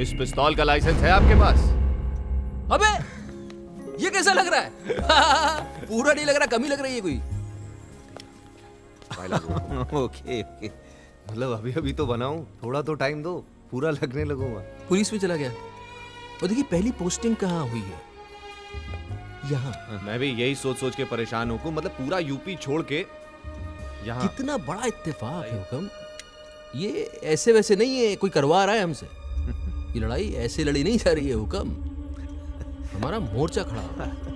इस पिस्तौल का लाइसेंस है आपके पास? अबे ये कैसा लग रहा है? पूरा नहीं लग रहा, कमी लग रही है कोई। ओके ओके, मतलब अभी अभी तो बनाऊं, थोड़ा तो टाइम दो, पूरा लगने लगूंगा। पुलिस में चला गया। और देखिए पहली पोस्टिंग कहाँ हुई है? यहाँ। मैं भी यही सोच सोच के परेशान हूँ, मतलब पूरा यूपी छोड़ के यहाँ। कितना बड़ा इत्तेफाक है हुकम। ये ऐसे वैसे नहीं है, कोई करवा रहा है हमसे। ये लड़ाई ऐसे लड़ी नहीं जा रही है हुकम, हमारा मोर्चा खड़ा हो रहा है।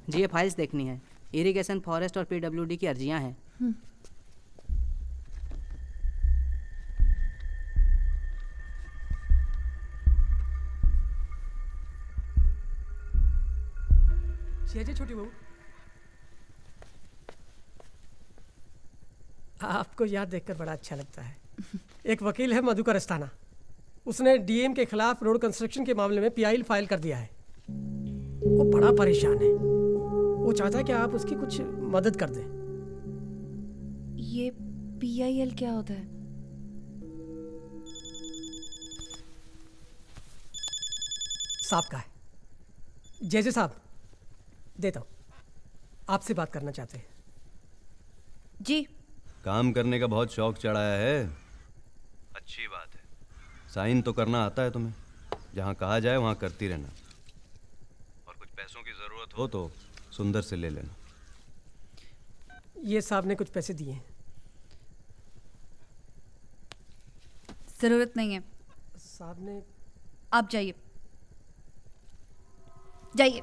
जी ये फाइल्स देखनी है। इरिगेशन, फॉरेस्ट और पीडब्ल्यूडी की अर्जियां हैं। छोटी बहू, आपको याद देखकर बड़ा अच्छा लगता है। एक वकील है मधुकर अस्थाना, उसने डीएम के खिलाफ रोड कंस्ट्रक्शन के मामले में पीआईएल फाइल कर दिया है। वो बड़ा परेशान है, वो चाहता है कि आप उसकी कुछ मदद कर दें। ये पीआईएल क्या होता है? साहब का है। जैसे साहब देता हूँ, आपसे बात करना चाहते हैं। जी। काम करने का बहुत शौक चढ़ाया है, अच्छी बात है। साइन तो करना आता है तुम्हें, जहाँ कहा जाए वहाँ करती रहना। और कुछ पैसों की ज़रूरत हो तो सुंदर से ले लेना। ये साहब ने कुछ पैसे दिए हैं। जरूरत नहीं है। साहब ने। आप जाइए जाइए।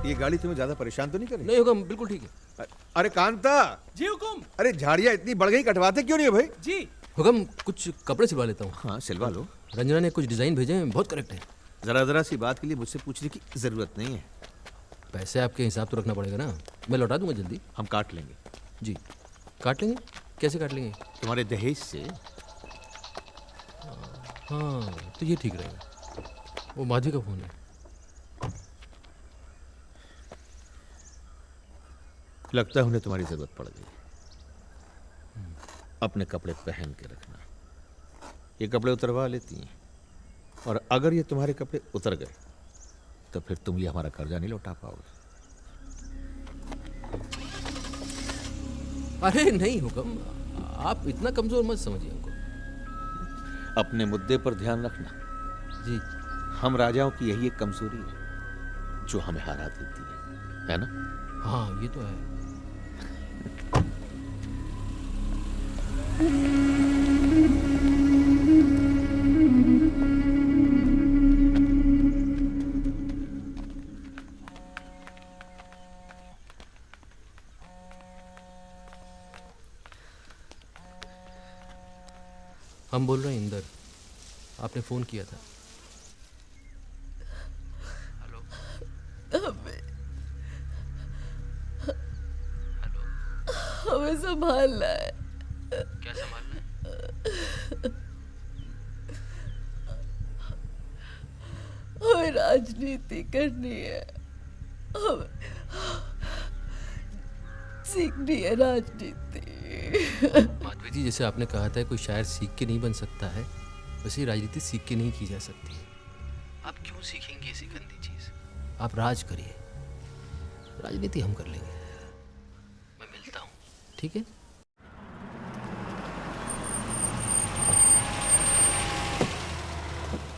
ये गाड़ी तुम्हें ज्यादा परेशान तो नहीं कर रही? नहीं हुकम, बिल्कुल ठीक है। अरे कांता जी हुकुम। अरे झाड़ियाँ इतनी बढ़ गई, कटवाते क्यों नहीं है भाई? जी हुकम, कुछ कपड़े सिलवा लेता हूँ। हाँ सिलवा लो। रंजना ने कुछ डिजाइन भेजे हैं, बहुत करेक्ट है। जरा सी बात के लिए मुझसे पूछने की जरूरत नहीं है। पैसे आपके हिसाब तो रखना पड़ेगा ना, मैं लौटा दूंगा जल्दी। हम काट लेंगे। जी काट लेंगे? कैसे काट लेंगे? तुम्हारे दहेज से। हाँ तो ये ठीक रहेगा। वो माधवी का फोन है। लगता है उन्हें तुम्हारी जरूरत पड़ गई। अपने कपड़े पहन के रखना, ये कपड़े उतरवा लेती हैं, और अगर ये तुम्हारे कपड़े उतर गए तो फिर तुम ये हमारा कर्जा नहीं लौटा पाओगे। अरे नहीं हुकम, आप इतना कमजोर मत समझिए हमको। अपने मुद्दे पर ध्यान रखना। जी। हम राजाओं की यही एक कमजोरी है जो हमें हरा देती है ना? हाँ ये तो है। हम बोल रहे हैं इंदर, आपने फोन किया था। हमें संभालना है। क्या संभालना है? हमें राजनीति करनी है, हमें सीखनी है राजनीति। माधवी जी, जैसे आपने कहा था कोई शायर सीख के नहीं बन सकता है, वैसे ही राजनीति सीख के नहीं की जा सकती है। आप क्यों सीखेंगे ऐसी गंदी चीज? आप राज करिए, राजनीति हम कर लेंगे। मैं मिलता हूँ, ठीक है?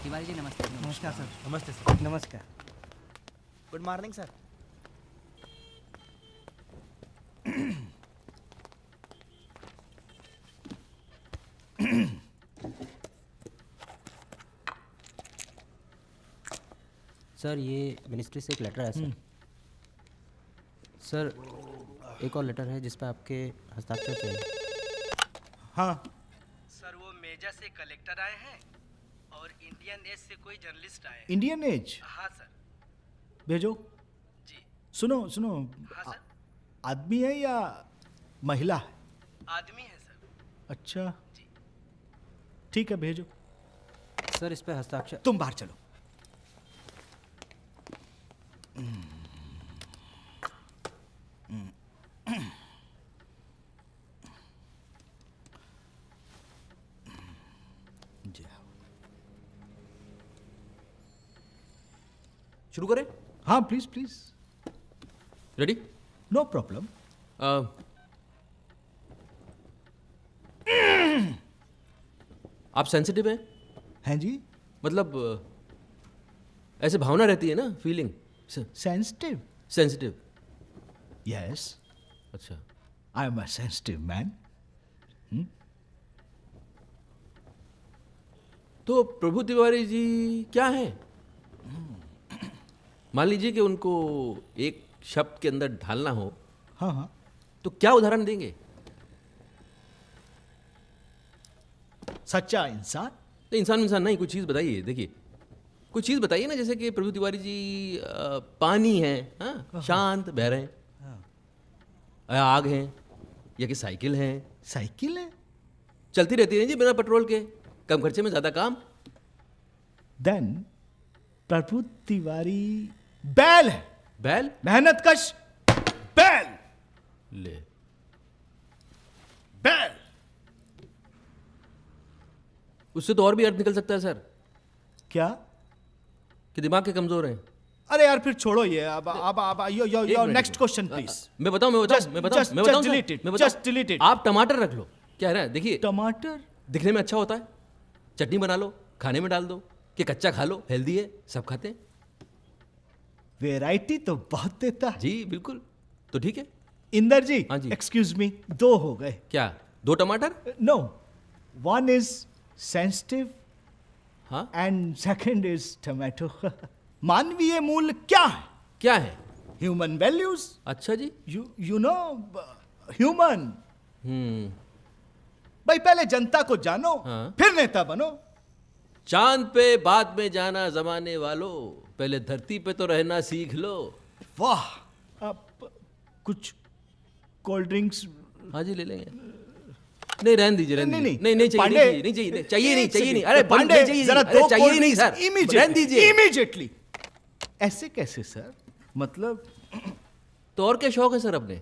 तिवारी जी नमस्ते। नमस्कार सर। नमस्ते सर। नमस्कार। Good morning sir. सर ये मिनिस्ट्री से एक लेटर है सर। सर एक और लेटर है जिस पर आपके हस्ताक्षर चाहिए। हाँ सर वो मेजा से कलेक्टर आए हैं, और इंडियन एज से कोई जर्नलिस्ट आए हैं। Indian Age? हाँ सर। भेजो। जी। सुनो सुनो, हाँ सर। आदमी है या महिला है? आदमी है सर। अच्छा ठीक है, भेजो। सर इस पे हस्ताक्षर। तुम बाहर चलो। शुरू करें? हाँ please please. Ready? No problem. आप सेंसिटिव हैं? हैं जी। मतलब ऐसे भावना रहती है ना, फीलिंग। सेंसिटिव? सेंसिटिव। यस। अच्छा। I am a sensitive man. तो प्रभु तिवारी जी क्या हैं? मान लीजिए कि उनको एक शब्द के अंदर ढालना हो। हाँ हाँ। तो क्या उदाहरण देंगे? सच्चा इंसान। नहीं, इंसान नहीं, कुछ चीज़ बताइए। देखिए, कुछ चीज़ बताइए ना, जैसे कि प्रभु तिवारी जी पानी है, हाँ, शांत बह रहे हैं, आग है, या कि साइकिल है। साइकिल है? चलती रहती है जी बिना पेट्रोल के, कम खर्चे में ज़्यादा काम। देन प्रभु तिवारी बैल है। बैल? मेहनत कश बैल। ले बैल। उससे तो और भी अर्थ निकल सकता है सर। क्या? कि दिमाग के कमजोर हैं। अरे यार फिर छोड़ो ये। अब योर नेक्स्ट क्वेश्चन प्लीज। मैं बताऊं जस्ट डिलीट इट। आप टमाटर रख लो। क्या है ना, देखिए, टमाटर दिखने में अच्छा होता है, चटनी बना लो, खाने में डाल दो, कि कच्चा खा लो, हेल्दी है, सब खाते हैं। वैरायटी तो बहुत देता है। जी बिल्कुल। तो ठीक है इंदर जी। हाँ जी। एक्सक्यूज मी, 2 हो गए। क्या 2 टमाटर? नो, 1 इज सेंसिटिव, हाँ, एंड सेकंड इज टमाटो। मानवीय मूल्य क्या है? क्या है? Human values. अच्छा जी। You know human. भाई पहले जनता को जानो, हाँ। फिर नेता बनो। चांद पे बाद में जाना जमाने वालों, पहले धरती पे तो रहना सीख लो। वाह। अब कुछ कोल्ड ड्रिंक्स? हाँ जी ले लेंगे। नहीं रहने दीजिए, रहने नहीं, दीजिए। नहीं चाहिए, पांडे, नहीं चाहिए। अरे पांडे जरा दो चाहिए नहीं सर, रहने दीजिए। इमीडिएटली। ऐसे कैसे सर? मतलब तो और क्या शौक है सर अपने?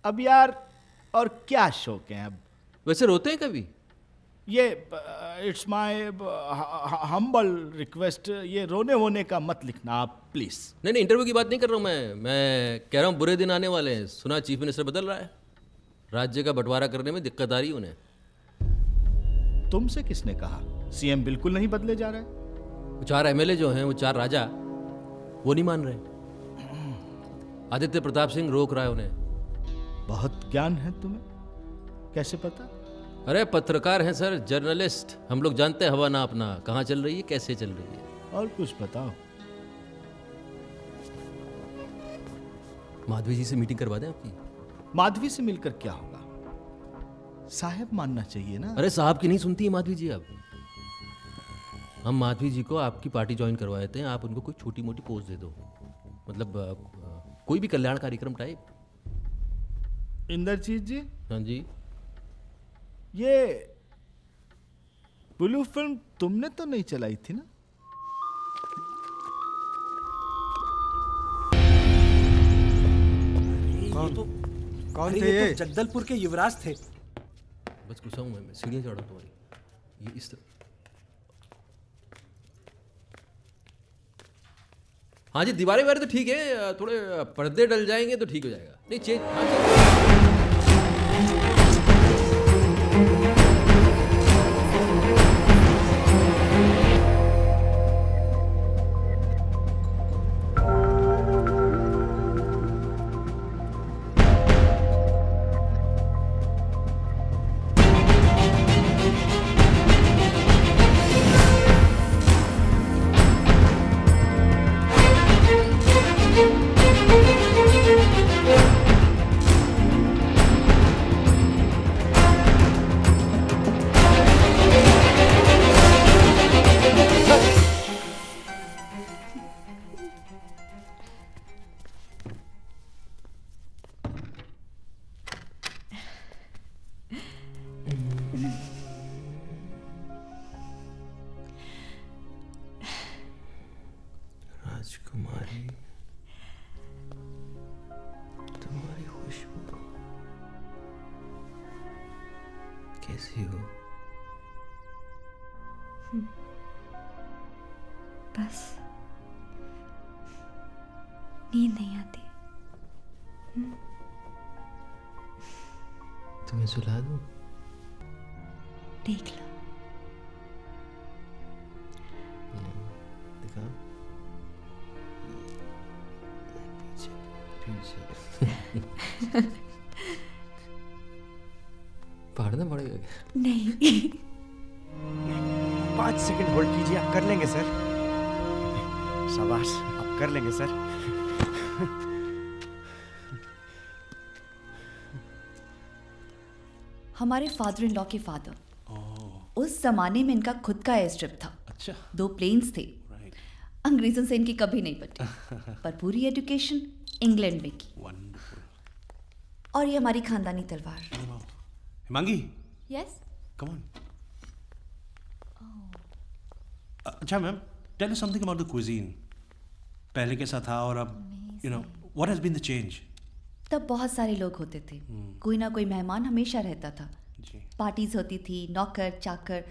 अब यार और क्या शौक है अब? वैसे रोते हैं कभी? ये इट्स माय हम्बल रिक्वेस्ट, ये रोने वोने का मत लिखना आप प्लीज। नहीं, इंटरव्यू की बात नहीं कर रहा हूँ मैं कह रहा हूँ बुरे दिन आने वाले हैं। सुना चीफ मिनिस्टर बदल रहा है, राज्य का बंटवारा करने में दिक्कत आ रही है उन्हें। तुमसे किसने कहा? सीएम बिल्कुल नहीं बदले जा रहा है। वो 4 एमएलए जो हैं, वो 4 राजा, वो नहीं मान रहे। आदित्य प्रताप सिंह रोक रहा है उन्हें। बहुत ज्ञान है तुम्हें, कैसे पता? अरे पत्रकार हैं सर, जर्नलिस्ट, हम लोग जानते हैं हवा नापना, कहाँ चल रही है, कैसे चल रही है। और कुछ बताओ। माधवी जी से मीटिंग करवा दें आपकी? माधवी से मिलकर क्या होगा? साहब मानना चाहिए ना। अरे साहब की नहीं सुनती है माधवी जी। अब हम माधवी जी को आपकी पार्टी ज्वाइन करवा देते हैं, आप उनको कोई छोटी मोटी पोस्ट दे दो, मतलब कोई भी कल्याण कार्यक्रम टाइप। इंद्रजीत जी। हाँ जी। ये ब्लू फिल्म तुमने तो नहीं चलाई थी ना? कौन थे ये? तो जगदलपुर के युवराज थे। बस घुसा हूं मैं सीढ़ियां चढ़ा तुम्हारी, ये इस तरह। हाँ जी, दीवारें वारे तो ठीक है, थोड़े पर्दे डल जाएंगे तो ठीक हो जाएगा। नहीं चेंज। कैसी हो? बस नींद नहीं आती। तुम्हें सुला दूं? देख लो। दिखाओ। पीछे पढ़ना पड़ेगा क्या? नहीं। 5 सेकंड होल्ड कीजिए, आप कर लेंगे सर। शाबाश, आप कर लेंगे सर। हमारे फादर इन लॉ के फादर, उस जमाने में इनका खुद का एयर स्ट्रिप था। अच्छा। 2 प्लेन्स थे। अंग्रेजों से इनकी कभी नहीं पटी, पर पूरी एजुकेशन इंग्लैंड में की। और ये हमारी खानदानी तलवार। हिमांगी, यस। Come on. अच्छा ma'am, tell us something about the cuisine. पहले कैसा था और अब you know what has been the change? तब बहुत सारे लोग होते थे, कोई ना कोई मेहमान हमेशा रहता था। पार्टीज होती थी, नौकर चाकर।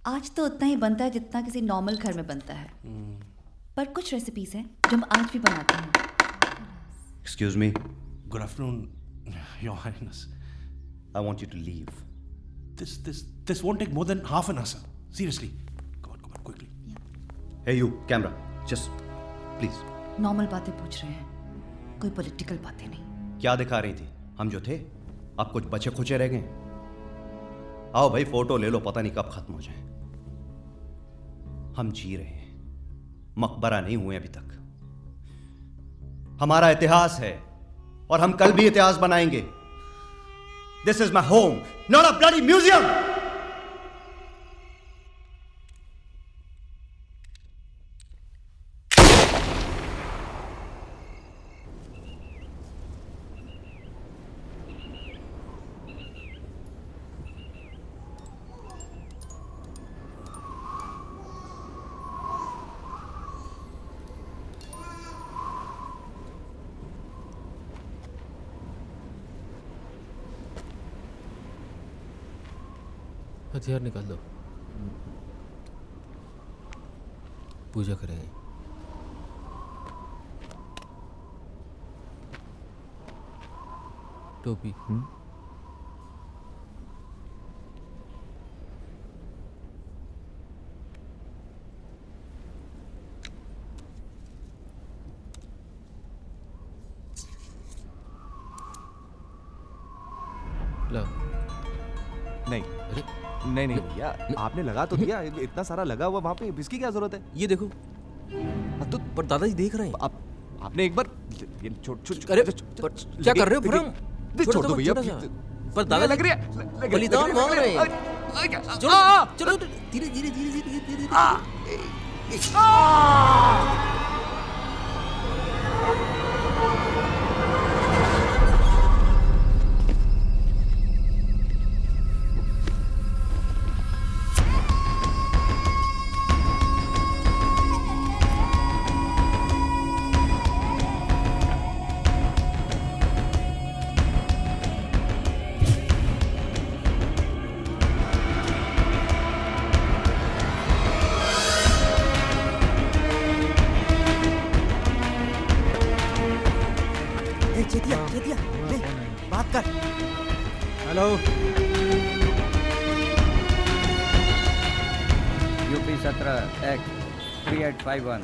आज तो उतना ही बनता है जितना किसी नॉर्मल घर में बनता है। पर कुछ रेसिपीज हैं जो हम आज भी बनाते हैं। Excuse me. Good afternoon, your highness. I want you to leave. This won't take more than half an hour, sir. Seriously. Come on, quickly. Hey you, camera. Just please. Normal बातें पूछ रहे हैं, कोई पॉलिटिकल बातें नहीं। क्या दिखा रही थी? हम जो थे आप कुछ बचे खुचे रह गए। आओ भाई फोटो ले लो, पता नहीं कब खत्म हो जाए। हम जी रहे हैं, मकबरा नहीं हुए अभी तक। हमारा इतिहास है और हम कल भी इतिहास बनाएंगे। This is my home, not a bloody museum! हथियार निकाल दो, पूजा करेंगे। टोपी। ला। नहीं नहीं नहीं भैया, आपने लगा तो दिया। इतना सारा लगा हुआ वहाँ पे, इसकी क्या जरूरत है? ये देखो। तो पर दादाजी देख रहे हैं। आपने एक बार अरे क्या कर रहे हो फरम? छोड़ दो भैया। पर दादा लग रही है, बलिदान मांग रहे हैं। चलो धीरे धीरे धीरे धीरे धीरे। चेतिया, ले बात कर। Hello, UP 17 act 3851।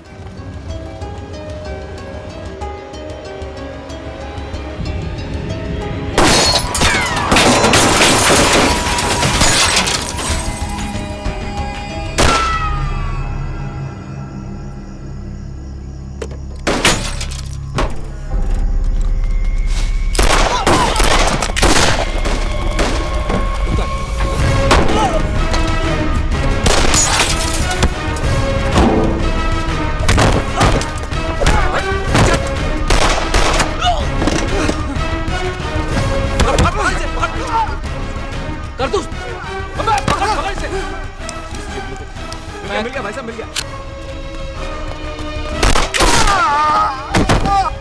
मिल गया भाई साहब, मिल गया।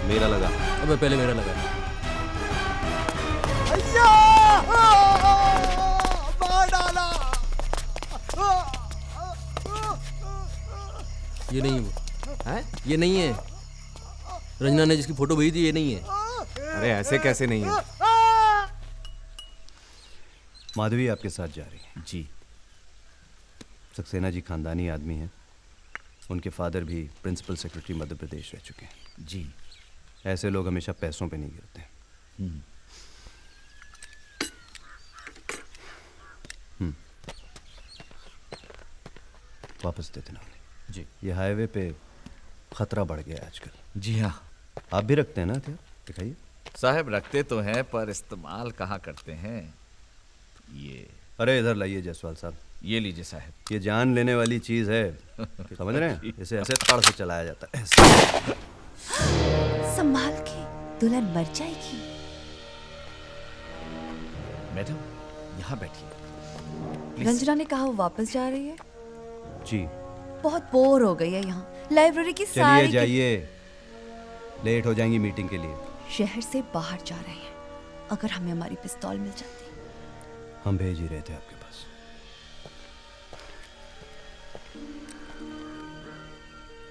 मेरा लगा। अबे पहले मेरा लगा। ये नहीं है, ये नहीं है। रंजना ने जिसकी फोटो भेजी थी ये नहीं है। अरे ऐसे कैसे नहीं है? माधवी आपके साथ जा रही है। जी। सक्सेना जी खानदानी आदमी हैं। उनके फादर भी प्रिंसिपल सेक्रेटरी मध्य प्रदेश रह चुके हैं। जी। ऐसे लोग हमेशा पैसों पे नहीं गिरते। वापस दे देना जी। ये हाईवे पे खतरा बढ़ गया है आजकल। जी हाँ। आप भी रखते हैं ना हथियार? दिखाइए। साहब रखते तो हैं पर इस्तेमाल कहाँ करते हैं। ये अरे इधर लाइए जायसवाल साहब। ये लीजिए साहब। ये जान लेने वाली चीज है, समझ रहे हैं? इसे ऐसे तड़ से चलाया जाता है, ऐसे। संभाल के, दुल्हन मर जाएगी। मैडम यहाँ बैठिए। रंजना ने कहा वो वापस जा रही है। जी। बहुत बोर हो गई है यहाँ। लाइब्रेरी की चलिए सारी जाइए, लेट हो जाएंगी मीटिंग के लिए। शहर से बाहर जा रहे हैं। अगर हमें हमारी पिस्तौल मिल जाती। हम भेज ही रहे थे आपके पास।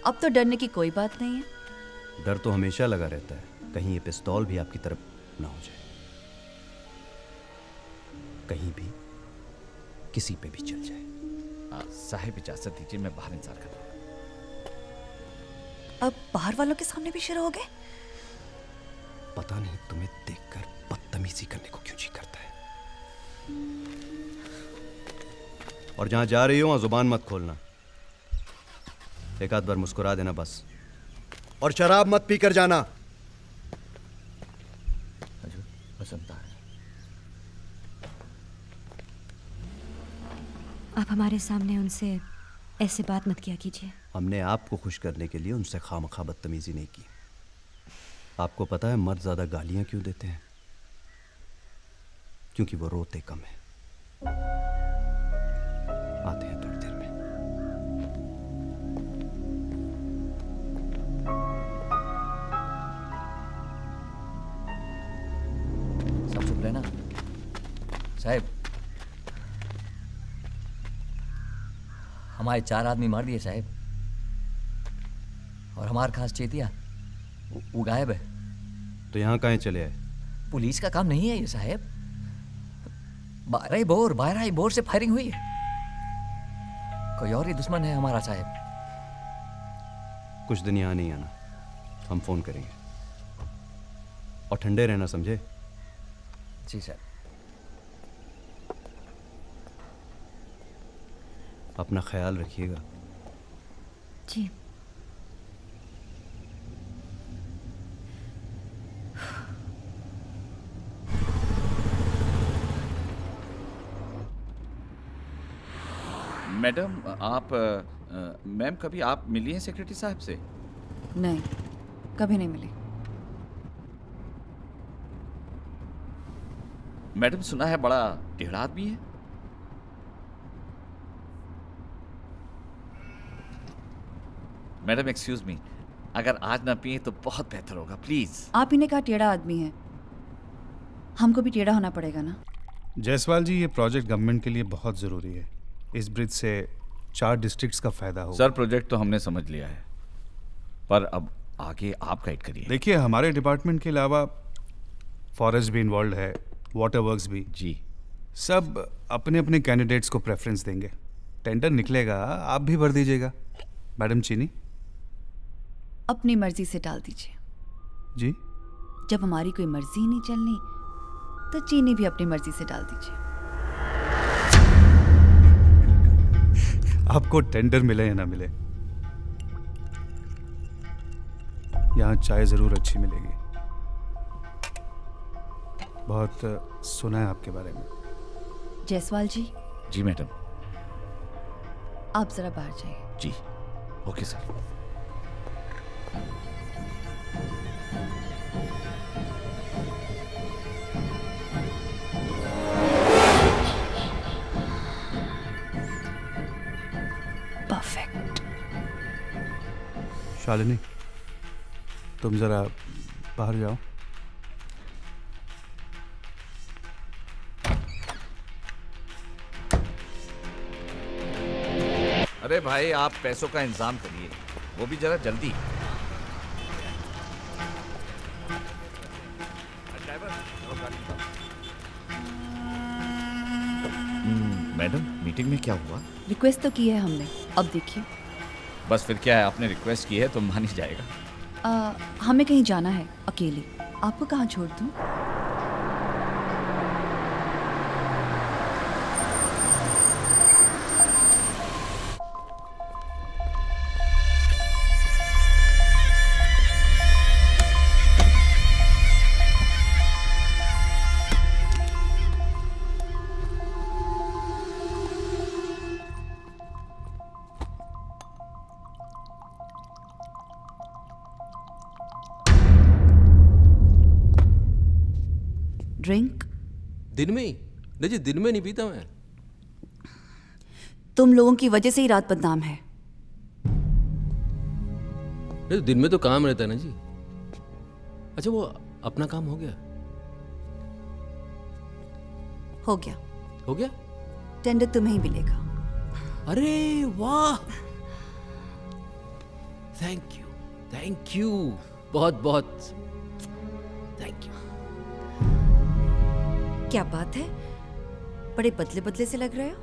अब तो डरने की कोई बात नहीं है। डर तो हमेशा लगा रहता है, कहीं ये पिस्तौल भी आपकी तरफ ना हो जाए, कहीं भी किसी पे भी चल जाए। साहिब इजाजत दीजिए, मैं बाहर इंतजार कर रहा हूँ। अब बाहर वालों के सामने भी शुरू हो गए। पता नहीं तुम्हें देखकर बदतमीजी करने को क्यों जी करता है। और जहां जा रही हो वहां जुबान मत खोलना। एक आध बार मुस्कुरा देना बस। और शराब मत पीकर जाना। पसंद है। आप हमारे सामने उनसे ऐसे बात मत किया कीजिए। हमने आपको खुश करने के लिए उनसे खामखा बदतमीजी नहीं की। आपको पता है मर्द ज्यादा गालियां क्यों देते हैं? क्योंकि वो रोते कम है। आते हैं थोड़ी देर में। सब चुप रहना। साहब हमारे 4 आदमी मार दिए साहब, और हमार खास चेतिया वो गायब है। तो यहाँ कहाँ चले आए? पुलिस का काम नहीं है ये साहब। 12 ही बोर से फायरिंग हुई है। कोई और ही दुश्मन है हमारा साहब। कुछ दिन यहाँ नहीं आना, हम फोन करेंगे। और ठंडे रहना, समझे? जी सर। अपना ख्याल रखिएगा। जी। मैडम आप मैम कभी आप मिली हैं सेक्रेटरी साहब से? नहीं, कभी नहीं मिली। मैडम सुना है बड़ा टेढ़ा आदमी है। मैडम एक्सक्यूज मी, अगर आज ना पिए तो बहुत बेहतर होगा प्लीज। आप ही ने कहा टेढ़ा आदमी है, हमको भी टेढ़ा होना पड़ेगा ना। जायसवाल जी, ये प्रोजेक्ट गवर्नमेंट के लिए बहुत ज़रूरी है। इस ब्रिज से 4 डिस्ट्रिक्ट्स का फायदा होगा। सर प्रोजेक्ट तो हमने समझ लिया है, पर अब आगे आप गाइड करिए। देखिए, हमारे डिपार्टमेंट के अलावा फॉरेस्ट भी इन्वॉल्व है, वाटर वर्क्स भी। जी। सब अपने अपने कैंडिडेट्स को प्रेफरेंस देंगे। टेंडर निकलेगा, आप भी भर दीजिएगा। मैडम चीनी, अपनी मर्जी से डाल दीजिए। जी। जब हमारी कोई मर्जी ही नहीं चलनी तो चीनी भी अपनी मर्जी से डाल दीजिए। आपको टेंडर मिले या ना मिले, यहाँ चाय जरूर अच्छी मिलेगी। बहुत सुना है आपके बारे में। जायसवाल जी। जी मैडम। आप जरा बाहर जाइए। जी ओके सर। परफेक्ट। शालिनी, तुम जरा बाहर जाओ। अरे भाई आप पैसों का इंतजाम करिए। वो भी जरा जल्दी। मैडम, मीटिंग में क्या हुआ? रिक्वेस्ट तो की है हमने, अब देखिए। बस फिर क्या है, आपने रिक्वेस्ट की है तो मान ही जाएगा। हमें कहीं जाना है अकेले, आपको कहाँ छोड़ दूँ? ड्रिंक? दिन में ही? नहीं जी, दिन में नहीं पीता मैं। तुम लोगों की वजह से ही रात बदनाम है। नहीं, दिन में तो काम रहता है ना जी। अच्छा, वो अपना काम हो गया? हो गया। हो गया? टेंडर तुम्हें ही मिलेगा। अरे वाह, थैंक यू, बहुत बहुत थैंक यू। क्या बात है, बड़े बदले बदले से लग रहे हो?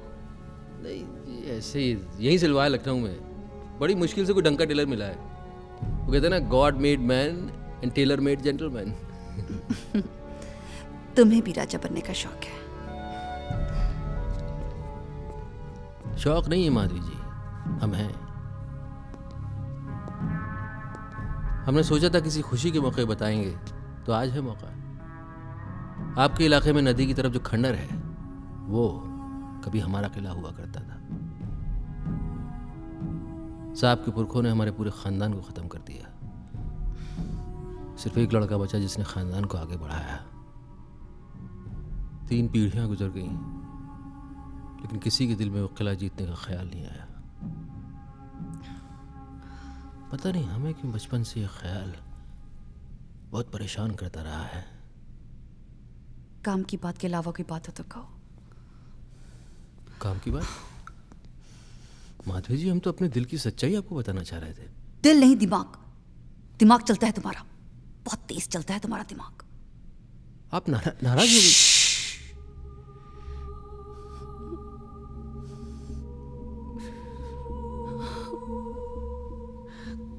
नहीं जी, ऐसे ही, यहीं सिलवाया लखनऊ में। बड़ी मुश्किल से कोई डंका टेलर मिला है। वो कहते हैं ना, God made man and tailor made gentleman. तुम्हें भी राजा बनने का शौक है? शौक नहीं है माधवी जी, हम हैं। हमने सोचा था किसी खुशी के मौके बताएंगे, तो आज है मौका। आपके इलाके में नदी की तरफ जो खंडर है, वो कभी हमारा किला हुआ करता था। साहब के पुरखों ने हमारे पूरे खानदान को खत्म कर दिया। सिर्फ एक लड़का बचा जिसने खानदान को आगे बढ़ाया। 3 पीढ़ियां गुजर गईं, लेकिन किसी के दिल में वो किला जीतने का ख्याल नहीं आया। पता नहीं हमें क्यों बचपन से ये ख्याल बहुत परेशान करता रहा है। काम की बात के अलावा कोई बात हो तो कहो। काम की बात? माधवी जी, हम तो अपने दिल की सच्चाई आपको बताना चाह रहे थे। दिल नहीं, दिमाग। दिमाग चलता है तुम्हारा, बहुत तेज चलता है तुम्हारा दिमाग। आप नाराज हो गई?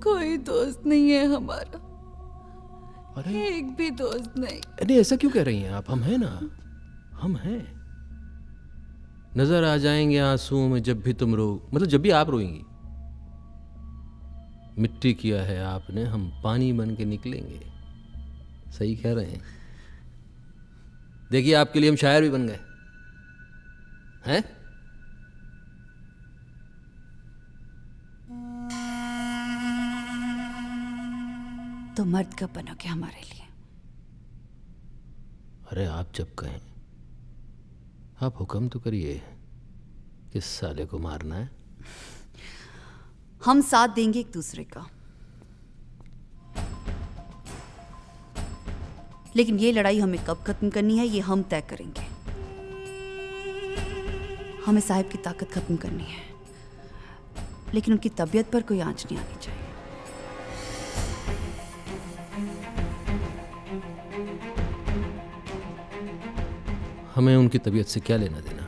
कोई दोस्त नहीं है हमारा। अरे, एक भी दोस्त नहीं। अरे ऐसा क्यों कह रही हैं आप? हम हैं ना, हम हैं। नजर आ जाएंगे आंसुओं में जब भी तुम रो, मतलब जब भी आप रोएंगी। मिट्टी किया है आपने, हम पानी बन के निकलेंगे। सही कह रहे हैं। देखिए, आपके लिए हम शायर भी बन गए हैं। तो मर्द कब बनोगे हमारे लिए? अरे आप जब कहें। आप हुक्म तो करिए, किस साले को मारना है? हम साथ देंगे एक दूसरे का, लेकिन ये लड़ाई हमें कब खत्म करनी है, ये हम तय करेंगे। हमें साहिब की ताकत खत्म करनी है, लेकिन उनकी तबीयत पर कोई आंच नहीं आनी चाहिए। हमें उनकी तबीयत से क्या लेना देना,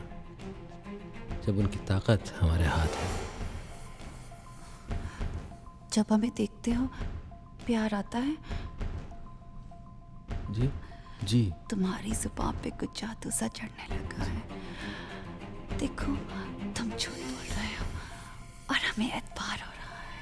जब उनकी ताकत हमारे हाथ है। जब हमें देखते हो प्यार आता है। जी जी, तुम्हारी जुबान पे कुछ जादू सा चढ़ने लगा है। देखो, तुम झूठ बोल रहे हो और हमें एतबार हो रहा है।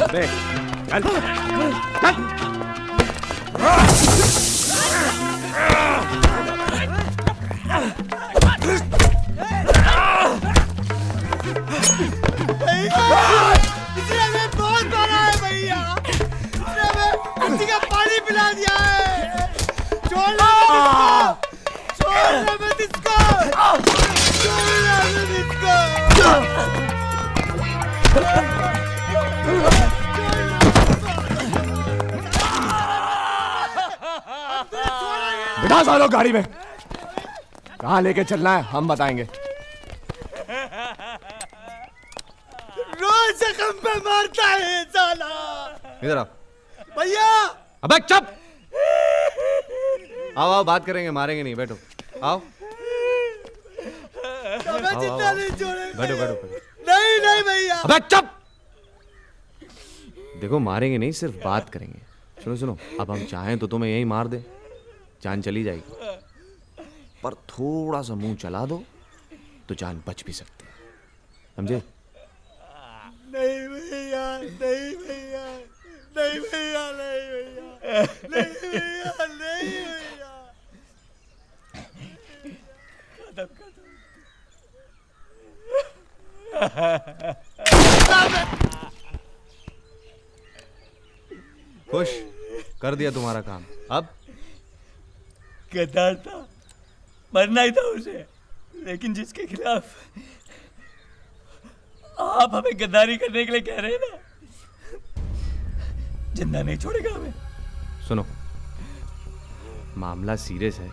अबे चल इसने हमें बहुत मारा है भैया, इसने हमें किसी का पानी पिला दिया है। छोड़ना मत इसको, छोड़ना मत इसको। बिठा सालो गाड़ी में, कहाँ लेके चलना है हम बताएंगे। रोज जख्म पे मारता है साला। इधर आओ भैया। अबे चुप, आओ आओ बात करेंगे, मारेंगे नहीं, बैठो आओ हमें जिंदा नहीं छोड़ेंगे। बैठो बैठो बैठो। नहीं नहीं भैया। अबे चुप, देखो मारेंगे नहीं, सिर्फ बात करेंगे। सुनो सुनो, अब हम चाहें तो तुम्हें यहीं मार दे, जान चली जाएगी, पर थोड़ा सा मुंह चला दो तो जान बच भी सकती है, समझे? नहीं भैया, नहीं भैया, नहीं भैया, नहीं भैया, नहीं भैया, नहीं भैया। खुश कर दिया तुम्हारा काम। अब गद्दार था, मरना ही था उसे, लेकिन जिसके खिलाफ आप हमें गद्दारी करने के लिए कह रहे हैं ना, जिंदा नहीं छोड़ेगा हमें। सुनो, मामला सीरियस है,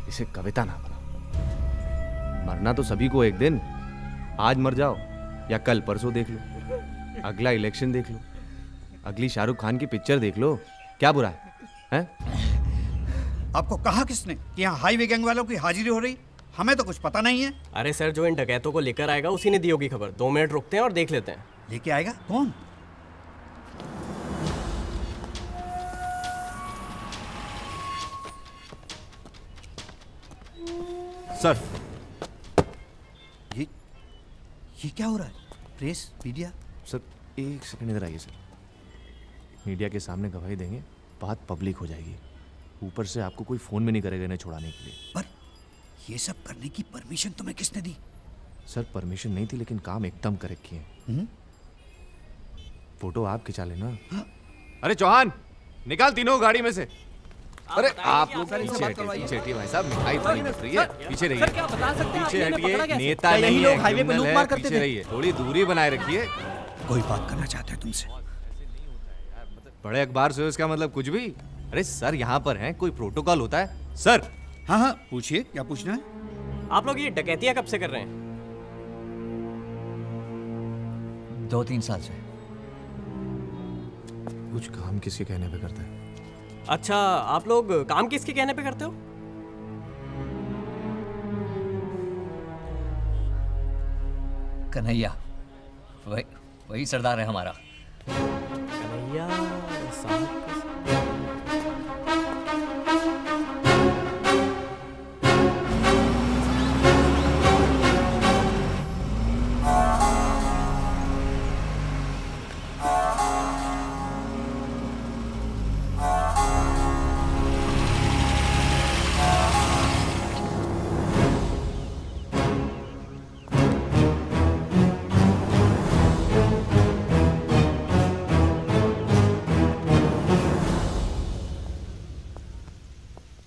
इसे कविता ना बनाओ। मरना तो सभी को एक दिन, आज मर जाओ या कल परसों देख लो, अगला इलेक्शन देख लो, अगली शाहरुख खान की पिक्चर देख लो, क्या बुरा है? आपको कहा किसने कि यहाँ हाईवे गैंग वालों की हाजिरी हो रही? हमें तो कुछ पता नहीं है। अरे सर, जो इन डकैतों को लेकर आएगा उसी ने दी होगी खबर। 2 मिनट रुकते हैं और देख लेते हैं। लेके आएगा कौन? सर ये क्या हो रहा है? Press, media? सर एक सेकंड इधर आइए सर, मीडिया के सामने गवाही देंगे, बात पब्लिक हो जाएगी, ऊपर से आपको कोई फोन में नहीं करेगा इन्हें छुड़ाने के लिए। पर ये सब करने की परमिशन तुम्हें किसने दी? सर परमिशन नहीं थी, लेकिन काम एकदम करेक्ट किए। फोटो आप खिंचा लेना। अरे चौहान, निकाल तीनों गाड़ी में से। अरे आप लोग पीछे हटिए भाई साहब, मिठाई थोड़ी बच रही है, पीछे रहिए, पीछे हटिए, नेता नहीं है, क्रिमिनल है, पीछे रहिए, थोड़ी दूरी बनाए रखिए। कोई बात करना चाहता है तुमसे। बड़े अखबार से हो इसका मतलब कुछ भी? अरे सर यहाँ पर हैं, कोई प्रोटोकॉल होता है सर। हाँ हाँ पूछिए, क्या पूछना है? आप लोग ये डकैतियां कब से कर रहे हैं? 2-3 साल से। कुछ काम किसके कहने पे करता है? अच्छा, आप लोग काम किसके कहने पे करते हो? कन्हैया, वही सरदार है हमारा। कन्हैया साहब।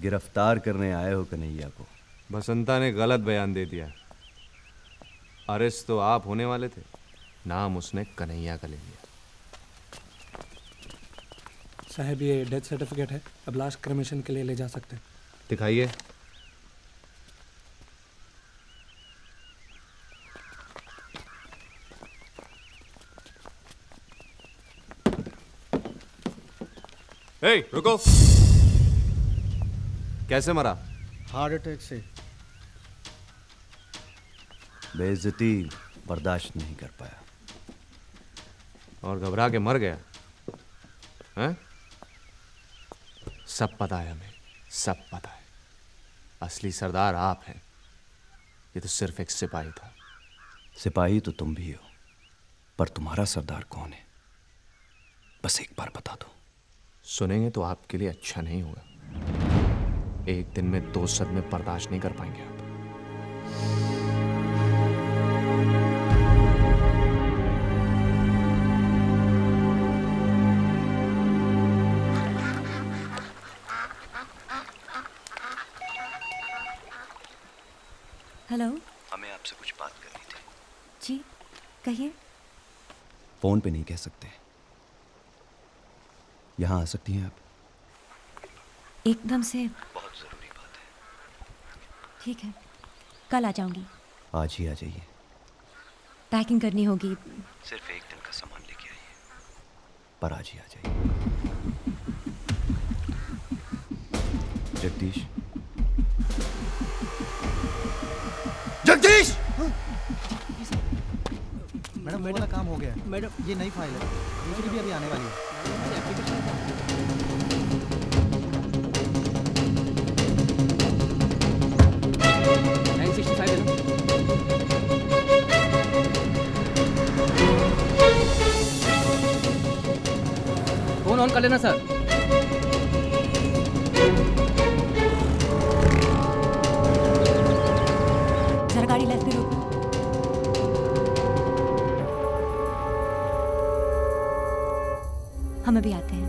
गिरफ्तार करने आए हो कन्हैया को? बसंता ने गलत बयान दे दिया, अरेस्ट तो आप होने वाले थे, नाम उसने कन्हैया का ले लिया। साहब ये डेथ सर्टिफिकेट है, अब लास्ट क्रेमेशन के लिए ले जा सकते हैं। दिखाइए। ए, रुको। कैसे मरा? हार्ट अटैक से। बेइज्जती बर्दाश्त नहीं कर पाया और घबरा के मर गया हैं? सब पता है हमें, सब पता है। असली सरदार आप हैं, ये तो सिर्फ एक सिपाही था। सिपाही तो तुम भी हो, पर तुम्हारा सरदार कौन है? बस एक बार बता दो। सुनेंगे तो आपके लिए अच्छा नहीं होगा। एक दिन में 2 सदमे बर्दाश्त नहीं कर पाएंगे आप। हेलो। हमें आपसे कुछ बात करनी थी। जी कहिए। फोन पे नहीं कह सकते, यहाँ आ सकती हैं आप? एकदम से बहुत जरूरी बात है। ठीक है, कल आ जाऊंगी। आज ही आ जाइए। पैकिंग करनी होगी। सिर्फ एक दिन का सामान लेके आइए, पर आज ही आ जाइए। जगदीश। जगदीश! मैडम वो वाला काम हो गया। मैडम ये नई फाइल है, दूसरी भी अभी आने वाली है। फोन ऑन कर लेना सर। जरा गाड़ी लेफ्ट पे रोको। हम अभी आते हैं।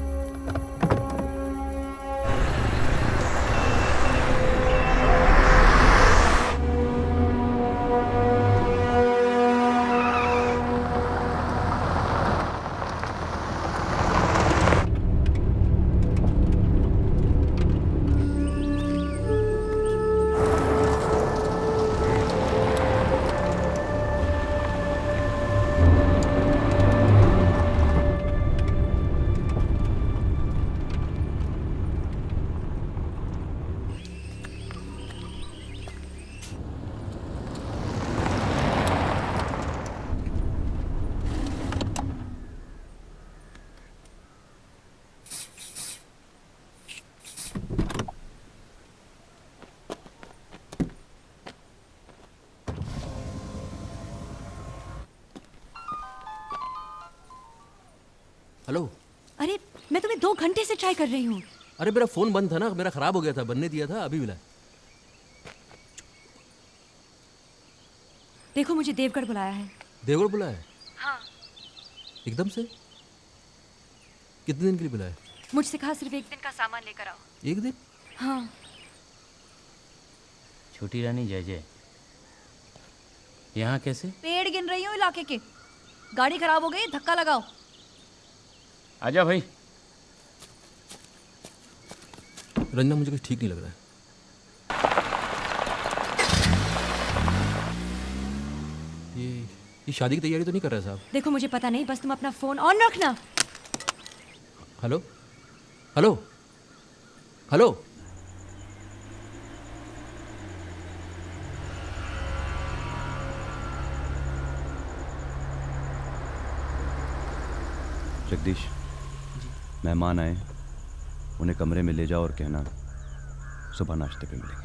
हेलो। अरे मैं तुम्हें 2 घंटे से ट्राई कर रही हूँ। अरे मेरा फोन बंद था ना, मेरा खराब हो गया था, बनने दिया था, अभी मिला। देखो मुझे देवगढ़ बुलाया है। देवगढ़ बुलाया है? हाँ। एकदम से? कितने दिन के लिए बुलाया? मुझसे कहा सिर्फ 1 दिन का सामान लेकर आओ। 1 दिन? हाँ। छोटी रानी जय जय, यहाँ कैसे? पेड़ गिन रही हूँ इलाके के। गाड़ी खराब हो गई, धक्का लगाओ। आजा भाई। रंजना मुझे कुछ ठीक नहीं लग रहा है। ये शादी की तैयारी तो नहीं कर रहा साहब? देखो मुझे पता नहीं, बस तुम अपना फोन ऑन रखना। Hello hello hello. जगदीश, मेहमान आए, उन्हें कमरे में ले जाओ और कहना सुबह नाश्ते पे मिलेंगे।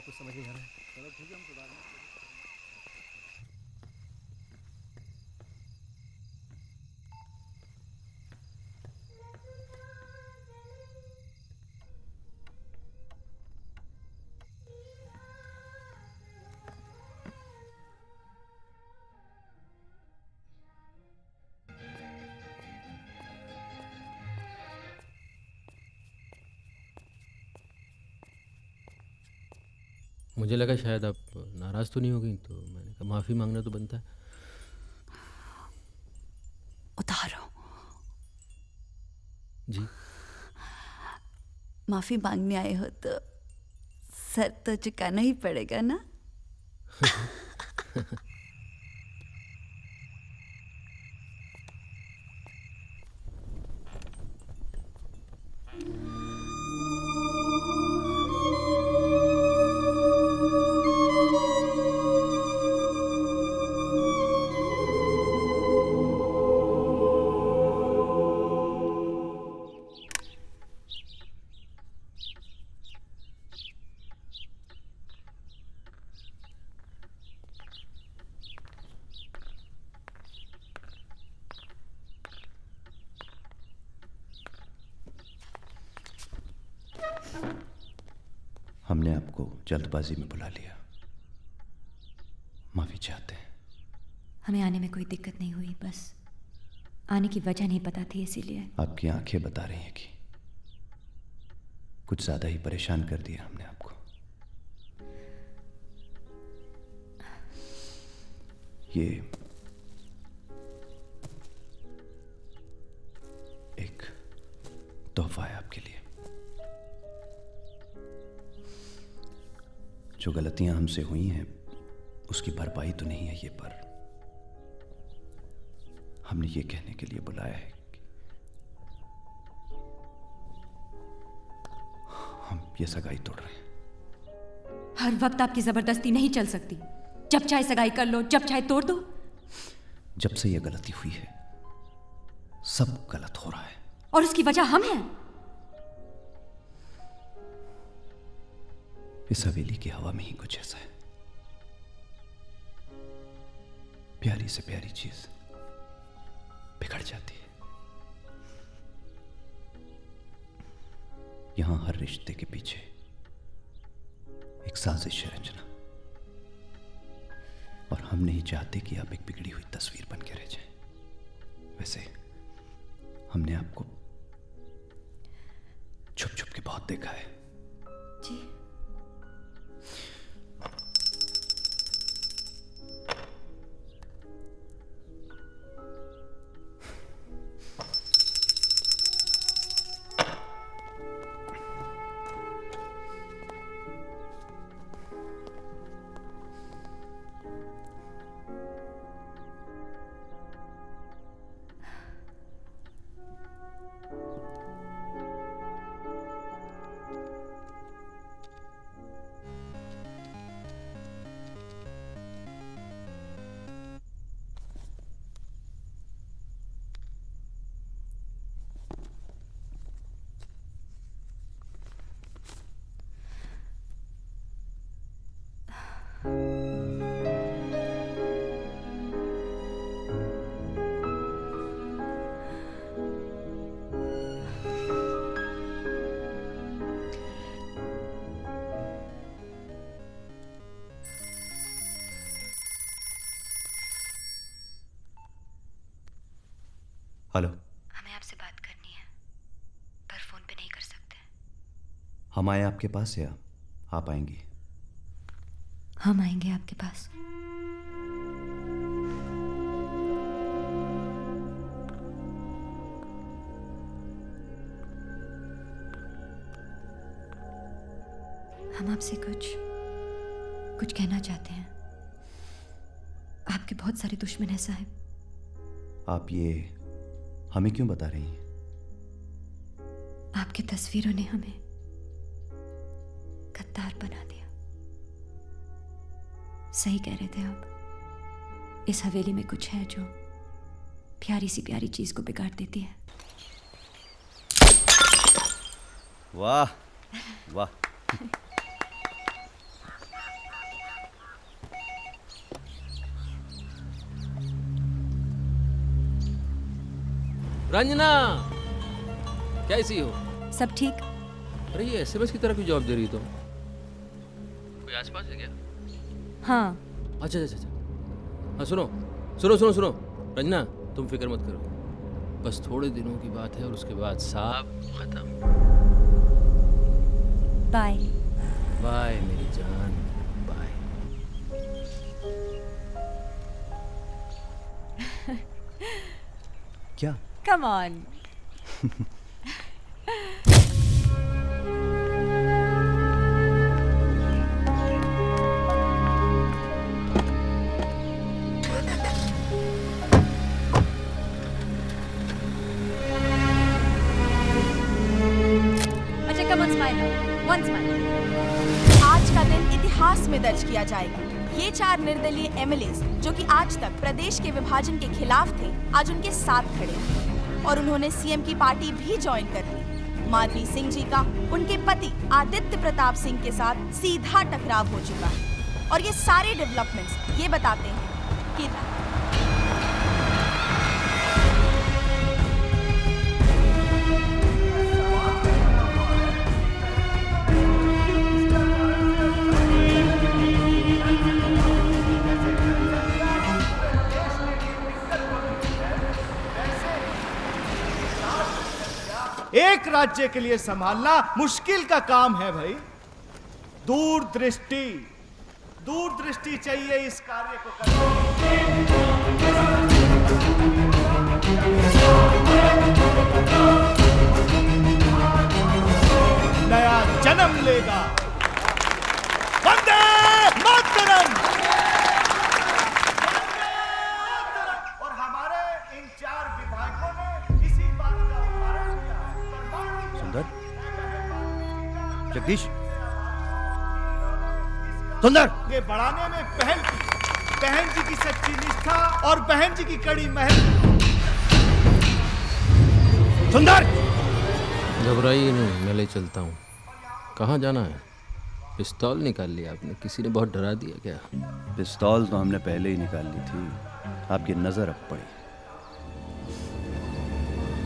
कुछ समझ नहीं आ रहा है। चलो ठीक है, हम सुधार लेंगे। मुझे लगा शायद आप नाराज़ तो नहीं हो गई, तो मैंने कहा माफ़ी मांगना तो बनता है। उतारो। जी। माफी मांगने आए हो तो सर तो झुकाना ही पड़ेगा ना। हमने आपको जल्दबाजी में बुला लिया, माफी चाहते हैं। हमें आने में कोई दिक्कत नहीं हुई, बस आने की वजह नहीं पता थी, इसीलिए। आपकी आंखें बता रही हैं कि कुछ ज्यादा ही परेशान कर दिया हमने आपको। ये एक तोहफा है आपके लिए। जो गलतियां हमसे हुई हैं उसकी भरपाई तो नहीं है ये, पर हमने ये कहने के लिए बुलाया है कि हम ये सगाई तोड़ रहे हैं। हर वक्त आपकी जबरदस्ती नहीं चल सकती। जब चाहे सगाई कर लो, जब चाहे तोड़ दो। जब से ये गलती हुई है सब गलत हो रहा है, और उसकी वजह हम हैं। इस हवेली की हवा में ही कुछ ऐसा है, प्यारी से प्यारी चीज बिगड़ जाती है। यहां हर रिश्ते के पीछे एक साजिश है रंजना, और हम नहीं चाहते कि आप एक बिगड़ी हुई तस्वीर बन के रह जाएं। वैसे हमने आपको छुप छुप के बहुत देखा है। जी। हेलो, हमें आपसे बात करनी है, पर फोन पे नहीं कर सकते। हम आए आपके पास या आप आएंगी? हम आएंगे आपके पास। हम आपसे कुछ कहना चाहते हैं। आपके बहुत सारे दुश्मन हैं साहब। आप ये हमें क्यों बता रही हैं? आपकी तस्वीरों ने हमें गद्दार बना दिया। सही कह रहे थे आप। इस हवेली में कुछ है जो प्यारी सी प्यारी चीज को बिगाड़ देती है। वाह वाह। रंजना, कैसी हो? सब ठीक। अरे ये एसएमएस की तरह क्यों जवाब दे रही तुम? कोई आसपास है क्या? हाँ। अच्छा अच्छा अच्छा। हाँ सुनो सुनो सुनो सुनो रंजना, तुम फिक्र मत करो, बस थोड़े दिनों की बात है और उसके बाद सब खत्म। बाय। बाय मेरी जान। क्या? Come on. अच्छा come on, smile, one smile. आज का दिन इतिहास में दर्ज किया जाएगा। ये 4 निर्दलीय एमएलएज जो कि आज तक प्रदेश के विभाजन के खिलाफ थे, आज उनके साथ खड़े हैं और उन्होंने सीएम की पार्टी भी ज्वाइन कर ली। माधवी सिंह जी का उनके पति आदित्य प्रताप सिंह के साथ सीधा टकराव हो चुका है और ये सारे डेवलपमेंट्स ये बताते हैं कि एक राज्य के लिए संभालना मुश्किल का काम है भाई। दूरदृष्टि, दूरदृष्टि चाहिए इस कार्य को करने। नया जन्म लेगा। वंदे मातरम। और हमारे इन 4 विधायकों ने इसी बात का उदाहरण दिया है। सुंदर, जगदीश, सुंदर, ये बढ़ाने में पहल की, बहन जी की सच्ची निष्ठा और बहन जी की कड़ी मेहनत। सुंदर, घबराइए नहीं, मैं ले चलता हूँ। कहाँ जाना है? पिस्तौल निकाल लिया आपने? किसी ने बहुत डरा दिया क्या? पिस्तौल तो हमने पहले ही निकाल ली थी, आपकी नजर अब पड़ी।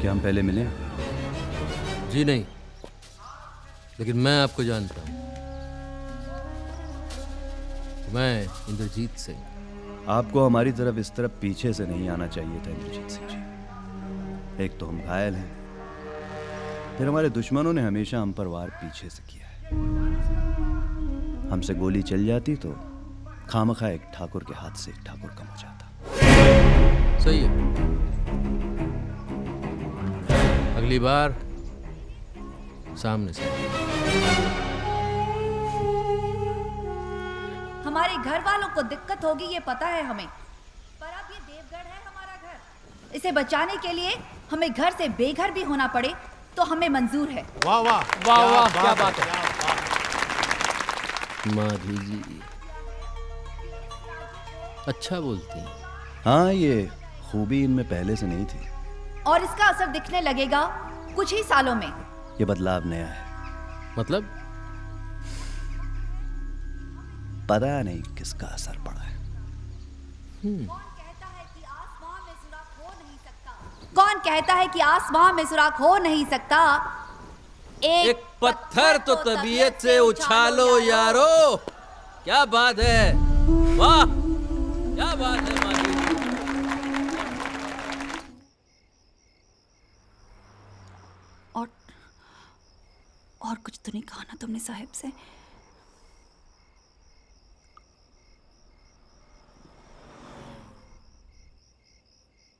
क्या हम पहले मिले? जी नहीं, लेकिन मैं आपको जानता हूँ। मैं इंद्रजीत सिंह। आपको हमारी तरफ इस तरफ पीछे से नहीं आना चाहिए था इंद्रजीत सिंह जी। एक तो हम घायल हैं, फिर हमारे दुश्मनों ने हमेशा हम पर वार पीछे से किया है। हमसे गोली चल जाती तो खामखा एक ठाकुर के हाथ से एक ठाकुर कम हो जाता। सही है। अगली बार सामने से। हमारे घर वालों को दिक्कत होगी ये पता है हमें, पर अब ये देवगढ़ है हमारा घर। इसे बचाने के लिए हमें घर से बेघर भी होना पड़े तो हमें मंजूर है। वाह वाह वाह वाह, क्या बात है। माधवी जी अच्छा बोलती हैं। हाँ, ये खूबी इनमें पहले से नहीं थी और इसका असर दिखने लगेगा कुछ ही सालों में। ये बदलाव नया है। मतलब? पता नहीं किसका असर पड़ा है। कौन कहता है कि आसमां में सुराख हो नहीं सकता? एक पत्थर तो तबीयत से उछालो यारो। क्या बात है, वाह क्या बात है माधवी। और कुछ तो नहीं कहा ना तुमने साहब से?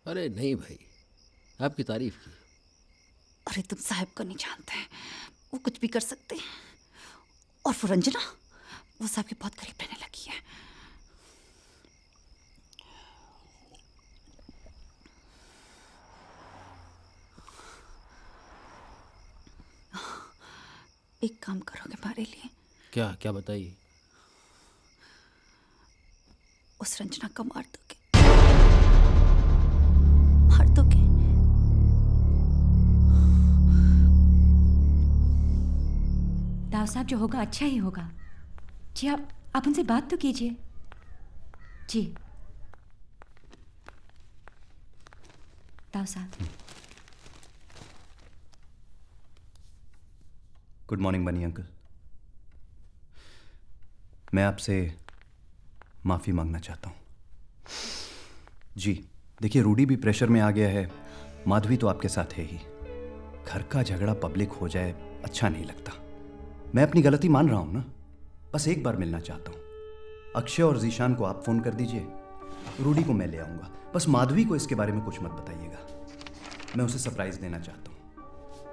अरे नहीं भाई, आपकी तारीफ की। अरे तुम साहब को नहीं जानते हैं, वो कुछ भी कर सकते हैं। और वो रंजना, वो साहब के बहुत करीब रहने लगी है। एक काम करोगे हमारे लिए? क्या क्या बताइए। उस रंजना को मार दोगे? मार दोगे? दाव साहब, जो होगा अच्छा ही होगा। जी आप उनसे बात तो कीजिए। जी दाव साहब। गुड मॉर्निंग बनी अंकल। मैं आपसे माफ़ी मांगना चाहता हूँ। जी देखिए, रूडी भी प्रेशर में आ गया है, माधवी तो आपके साथ है ही। घर का झगड़ा पब्लिक हो जाए अच्छा नहीं लगता। मैं अपनी गलती मान रहा हूँ ना, बस एक बार मिलना चाहता हूँ। अक्षय और जीशान को आप फ़ोन कर दीजिए, रूडी को मैं ले आऊँगा। बस माधवी को इसके बारे में कुछ मत बताइएगा। मैं उसे सरप्राइज देना चाहता हूँ।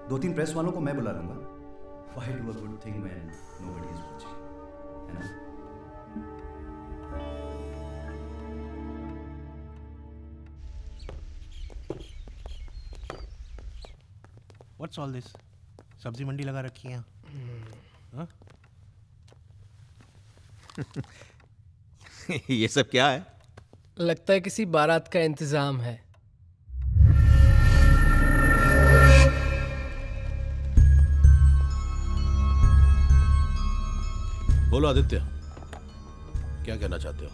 2-3 प्रेस वालों को मैं बुला लूंगा। Why do a good thing when nobody is watching? है ना? What's all this? सब्जी मंडी लगा रखी है। हाँ? ये सब क्या है? लगता है किसी बारात का इंतजाम है। बोलो आदित्य, क्या कहना चाहते हो?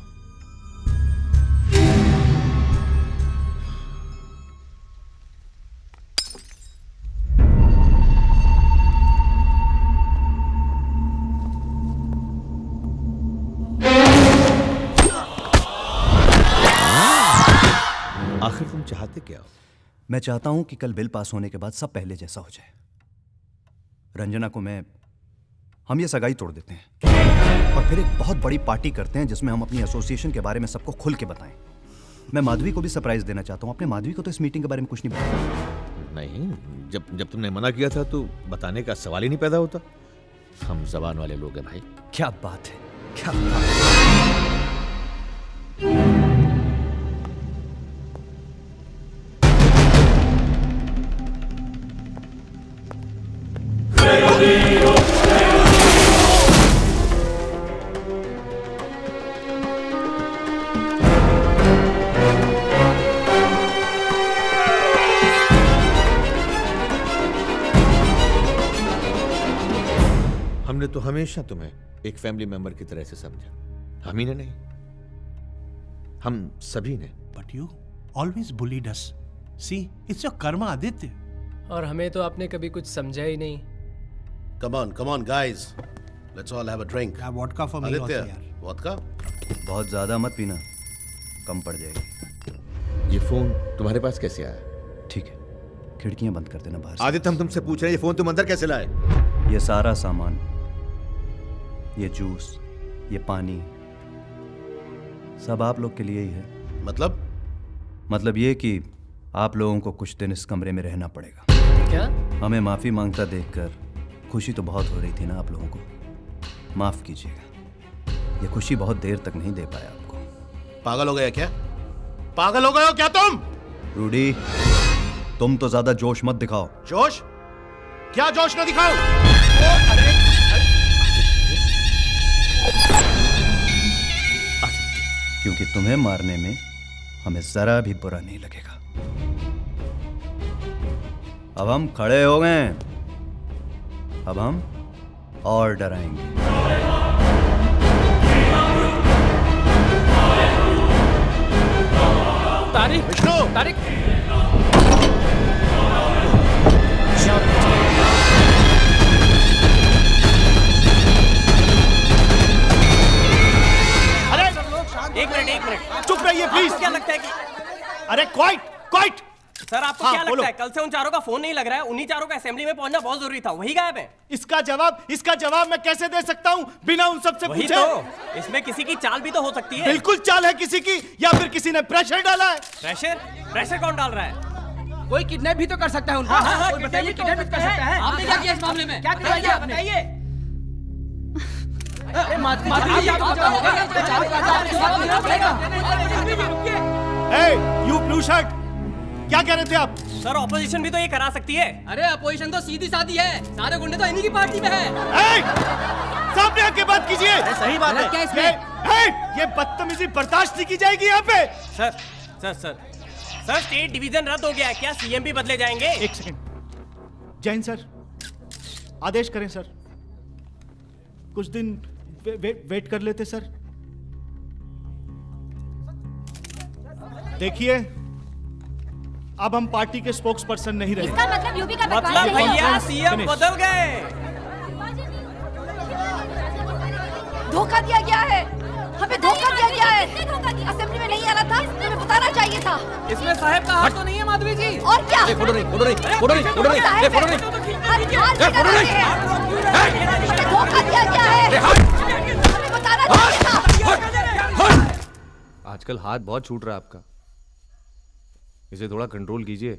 आखिर तुम चाहते क्या हो? मैं चाहता हूं कि कल बिल पास होने के बाद सब पहले जैसा हो जाए। रंजना को हम ये सगाई तोड़ देते हैं और फिर एक बहुत बड़ी पार्टी करते हैं जिसमें हम अपनी एसोसिएशन के बारे में सबको खुल के बताएं। मैं माधवी को भी सरप्राइज देना चाहता हूं। अपने माधवी को तो इस मीटिंग के बारे में कुछ नहीं बताया। नहीं, जब तुमने मना किया था तो बताने का सवाल ही नहीं पैदा होता। हम जबान वाले लोग हैं भाई। क्या बात है, क्या बात है। हमने तो हमेशा तुम्हें एक फैमिली मेंबर की तरह से समझा। हम ही ने नहीं, हम सभी ने। But you always bullied us. See, it's your karma, Aditya. और हमें तो आपने कभी कुछ समझा ही नहीं। Come on, guys. Let's all have a drink. Vodka for me also, Aditya, यार। vodka? बहुत ज्यादा मत पीना, कम पड़ जाएगी। ये फोन तुम्हारे पास कैसे आया? ठीक है, खिड़कियां बंद कर देना बाहर से। आदित्य, हम तुमसे पूछ रहे हैं, ये फोन तुम अंदर कैसे लाए? ये सारा सामान, ये जूस, ये पानी, सब आप लोग के लिए ही है। मतलब ये कि आप लोगों को कुछ दिन इस कमरे में रहना पड़ेगा। क्या? हमें माफी मांगता देखकर खुशी तो बहुत हो रही थी ना आप लोगों को। माफ कीजिएगा, ये खुशी बहुत देर तक नहीं दे पाया आपको। पागल हो गया क्या? पागल हो गए हो क्या तुम? रूडी, तुम तो ज्यादा जोश मत दिखाओ। जोश? क्या जोश न दिखाओ? क्योंकि तुम्हें मारने में हमें जरा भी बुरा नहीं लगेगा। अब हम खड़े हो गए, अब हम और डराएंगे। तारिक, विष्णु, तारिक। एक मिनट चुप रहिए प्लीज। क्या लगता है कि अरे क्वाइट सर आपको क्या लगता है कल से उन चारों का फोन नहीं लग रहा है? उन्हीं चारों का असेंबली में पहुंचना बहुत जरूरी था, वही गायब है। इसका जवाब मैं कैसे दे सकता हूं बिना उन सबसे वही पूछे? तो, इसमें किसी की चाल भी तो हो सकती है। बिल्कुल चाल है किसी की, या फिर किसी ने प्रेशर डाला है। प्रेशर कौन डाल रहा है? कोई किडनैप भी तो कर सकता है उनको। कोई बताइए, किडनैप कर सकता है। आपने क्या किया इस मामले में? क्या किया बताइए। यू ब्लू शर्ट, क्या कह रहे थे आप? सर ऑपोजिशन भी तो ये करा सकती है। अरे अपोजिशन तो सीधी सादी है, सारे गुंडे तो इन्हीं की पार्टी में है। सामने आके बात कीजिए। सही बात है। क्या इसमें? ये बदतमीजी बर्दाश्त नहीं की जाएगी यहाँ पे। सर स्टेट डिवीजन रद्द हो गया है, क्या सीएम भी बदले जाएंगे? एक सेकंड, जैन सर आदेश करें सर, कुछ दिन वेट कर लेते सर। देखिए, अब हम पार्टी के स्पोक्स पर्सन नहीं रहे। इसका मतलब यूपी का मतलब भैया सीएम बदल गए। धोखा दिया गया है, हमें धोखा दिया गया है। असेंबली में नहीं आना था, हमें बताना चाहिए था। इसमें साहब का हाथ तो नहीं है माधवी जी। और क्या? फोटो नहीं। धोखा दिया गया है, हमें बताना चाहिए था। आजकल हाथ बहुत छूट रहा है आपका, इसे थोड़ा कंट्रोल कीजिए।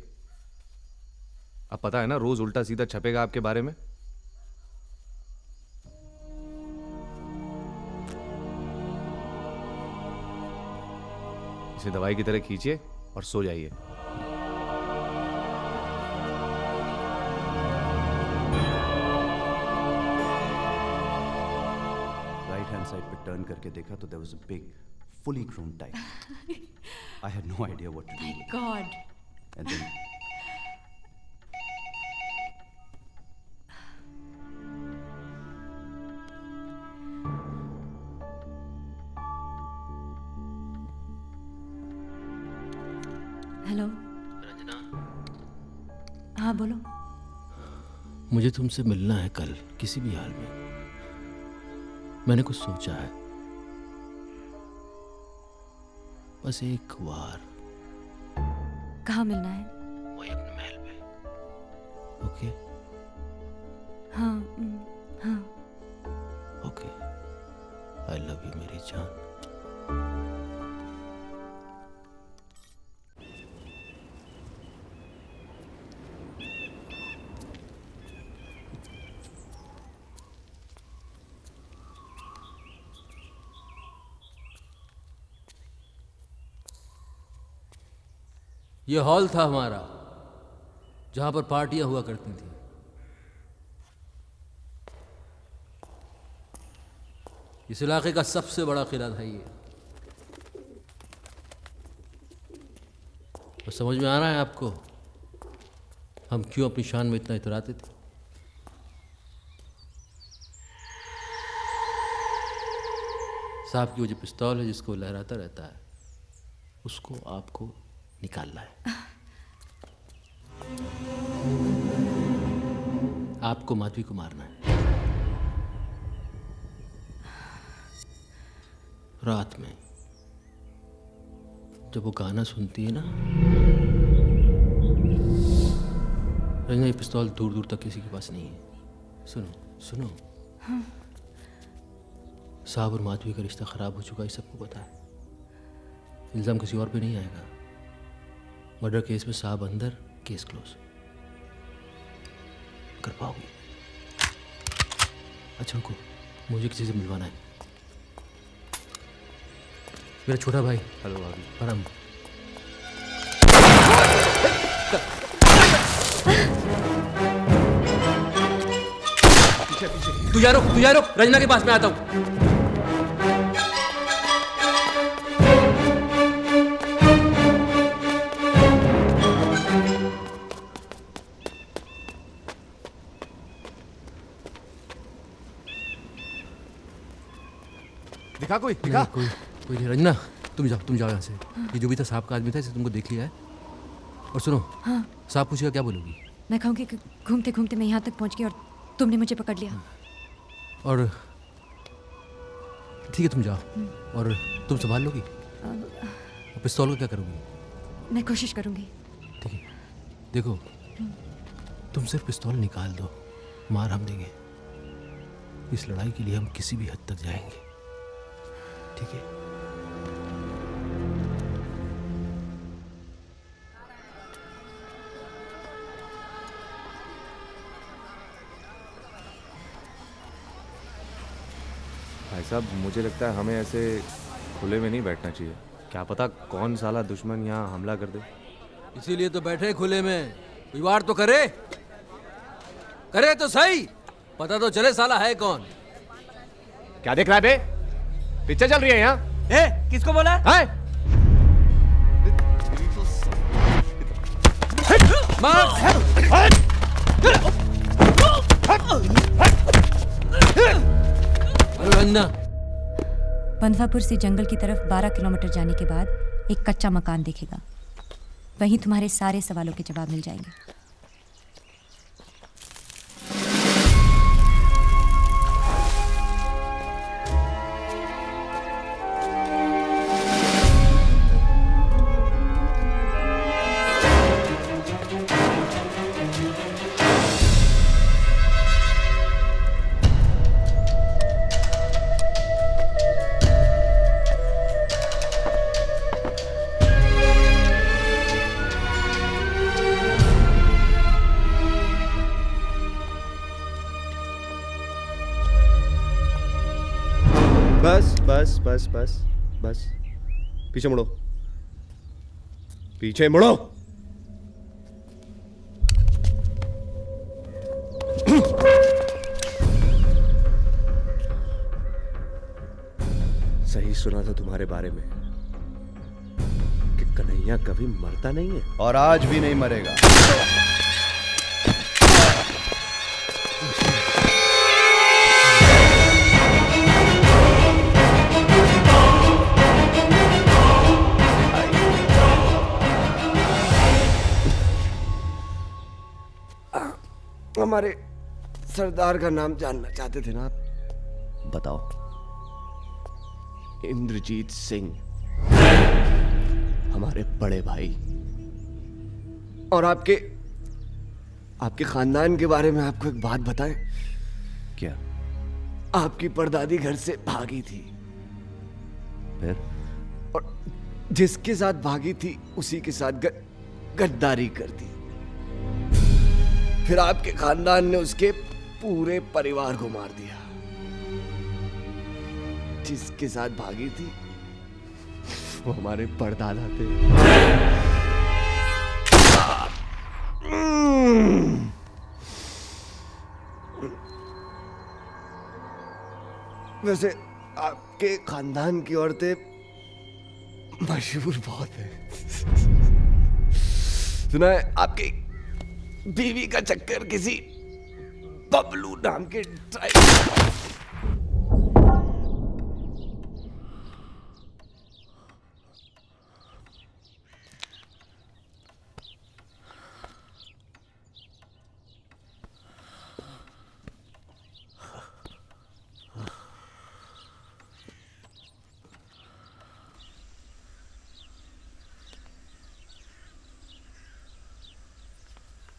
अब पता है ना, रोज उल्टा सीधा छपेगा आपके बारे में। इसे दवाई की तरह खींचिए और सो जाइए। राइट हैंड साइड पे टर्न करके देखा तो there was a big fully grown tiger. I had no idea what to do. Thank God. And then hello Ranjana, हाँ बोलो। मुझे तुमसे मिलना है कल किसी भी हाल में। मैंने कुछ सोचा है, बस एक बार। कहाँ मिलना है? वही अपने महल पे। ओके? हाँ हाँ। ओके। आई लव यू मेरी जान। ये हॉल था हमारा, जहां पर पार्टियां हुआ करती थी। इस इलाके का सबसे बड़ा किला था ये। तो समझ में आ रहा है आपको हम क्यों अपनी शान में इतना इतराते थे? साहब की वो जो पिस्तौल है जिसको लहराता रहता है, उसको आपको निकालना है। आपको माधवी को मारना है। रात में जब वो गाना सुनती है ना, रंजना, ये पिस्तौल दूर दूर तक किसी के पास नहीं है। सुनो सुनो। हाँ। साहब और माधवी का रिश्ता खराब हो चुका है, सबको पता है। इल्जाम किसी और पे नहीं आएगा। मर्डर केस में साहब अंदर, केस क्लोज। कर पाओगे? अच्छा रुको, मुझे किसी से मिलवाना है। मेरा छोटा भाई। हेलो भाभी। परम। पीछे पीछे। तू जा रुक, रंजना के पास में आता हूं। दिखा कोई? दिखा? कोई नहीं। रंजना तुम जाओ यहाँ से। ये जो भी था साहब का आदमी था, इसे तुमको देख लिया है। और सुनो, हाँ। साहब पूछेगा क्या बोलोगी? मैं कहूँगी कि घूमते घूमते मैं यहाँ तक पहुँच गई और तुमने मुझे पकड़ लिया। और ठीक है, तुम जाओ और तुम संभाल लोगी। पिस्तौल को क्या करोगी? मैं कोशिश करूँगी। ठीक है, देखो तुम सिर्फ पिस्तौल निकाल दो, मार हम देंगे। इस लड़ाई के लिए हम किसी भी हद तक जाएंगे, ठीक है? भाई साहब, मुझे लगता है हमें ऐसे खुले में नहीं बैठना चाहिए। क्या पता कौन साला दुश्मन यहाँ हमला कर दे। इसीलिए तो बैठे खुले में। कोई वार तो करे तो सही, पता तो चले साला है कौन। क्या देख रहा है बे? पिक्चर चल रही है यहाँ। किसको बोला? बंधवापुर से जंगल की तरफ 12 किलोमीटर जाने के बाद एक कच्चा मकान दिखेगा। वहीं तुम्हारे सारे सवालों के जवाब मिल जाएंगे। बस बस बस बस बस, पीछे मुड़ो, पीछे मुड़ो। सही सुना था तुम्हारे बारे में कि कन्हैया कभी मरता नहीं है, और आज भी नहीं मरेगा। हमारे सरदार का नाम जानना चाहते थे ना आप? बताओ। इंद्रजीत सिंह, हमारे बड़े भाई। और आपके खानदान के बारे में आपको एक बात बताएं? क्या? आपकी परदादी घर से भागी थी, फिर? और जिसके साथ भागी थी उसी के साथ गद्दारी कर दी। फिर आपके खानदान ने उसके पूरे परिवार को मार दिया। जिसके साथ भागी थी वो हमारे परदादा थे। वैसे आपके खानदान की औरतें मशहूर बहुत हैं। सुना है आपकी बीवी का चक्कर किसी बबलू नाम के ड्राइवर।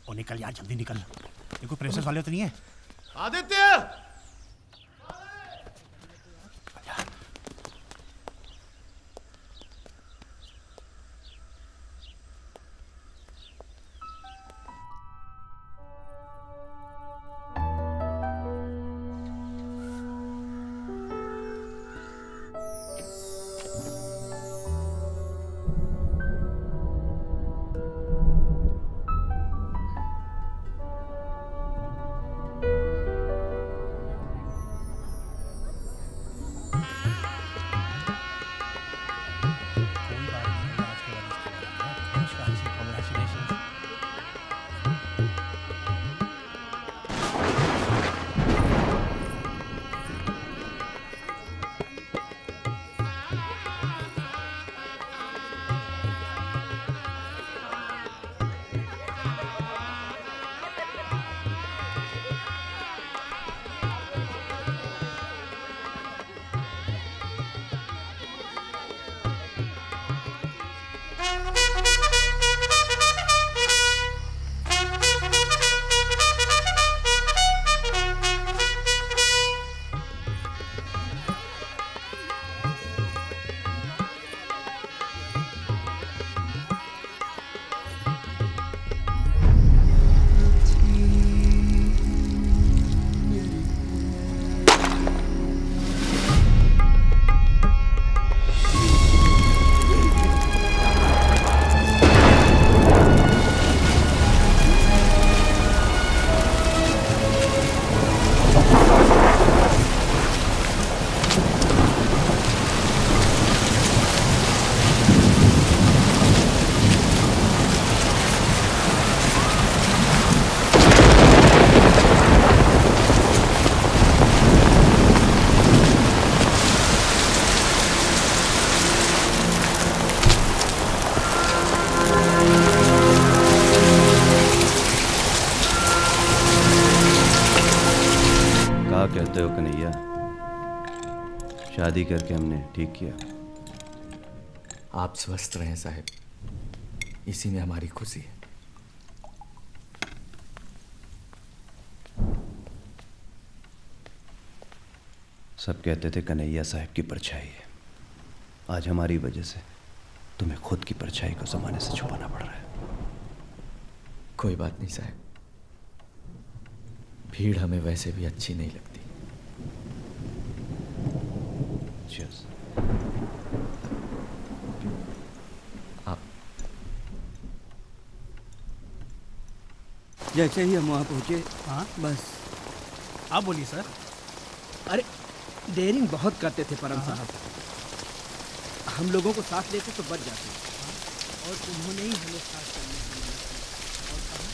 ओ निकल यार, जल्दी निकल। देखो प्रेसेस वाले तो नहीं है। आदित्य, कहते हो कन्हैया, शादी करके हमने ठीक किया। आप स्वस्थ रहें साहब, इसी में हमारी खुशी है। सब कहते थे कन्हैया साहब की परछाई है। आज हमारी वजह से तुम्हें खुद की परछाई को जमाने से छुपाना पड़ रहा है। कोई बात नहीं साहब, भीड़ हमें वैसे भी अच्छी नहीं लगती। Cheers. आप जैसे ही हम वहाँ पहुँचे, हाँ बस आप बोलिए सर। अरे डेयरिंग बहुत करते थे परम साहब। हम लोगों को साथ लेते तो बच जाते, और उन्होंने ही हमें साथ करने की मदद की और कहा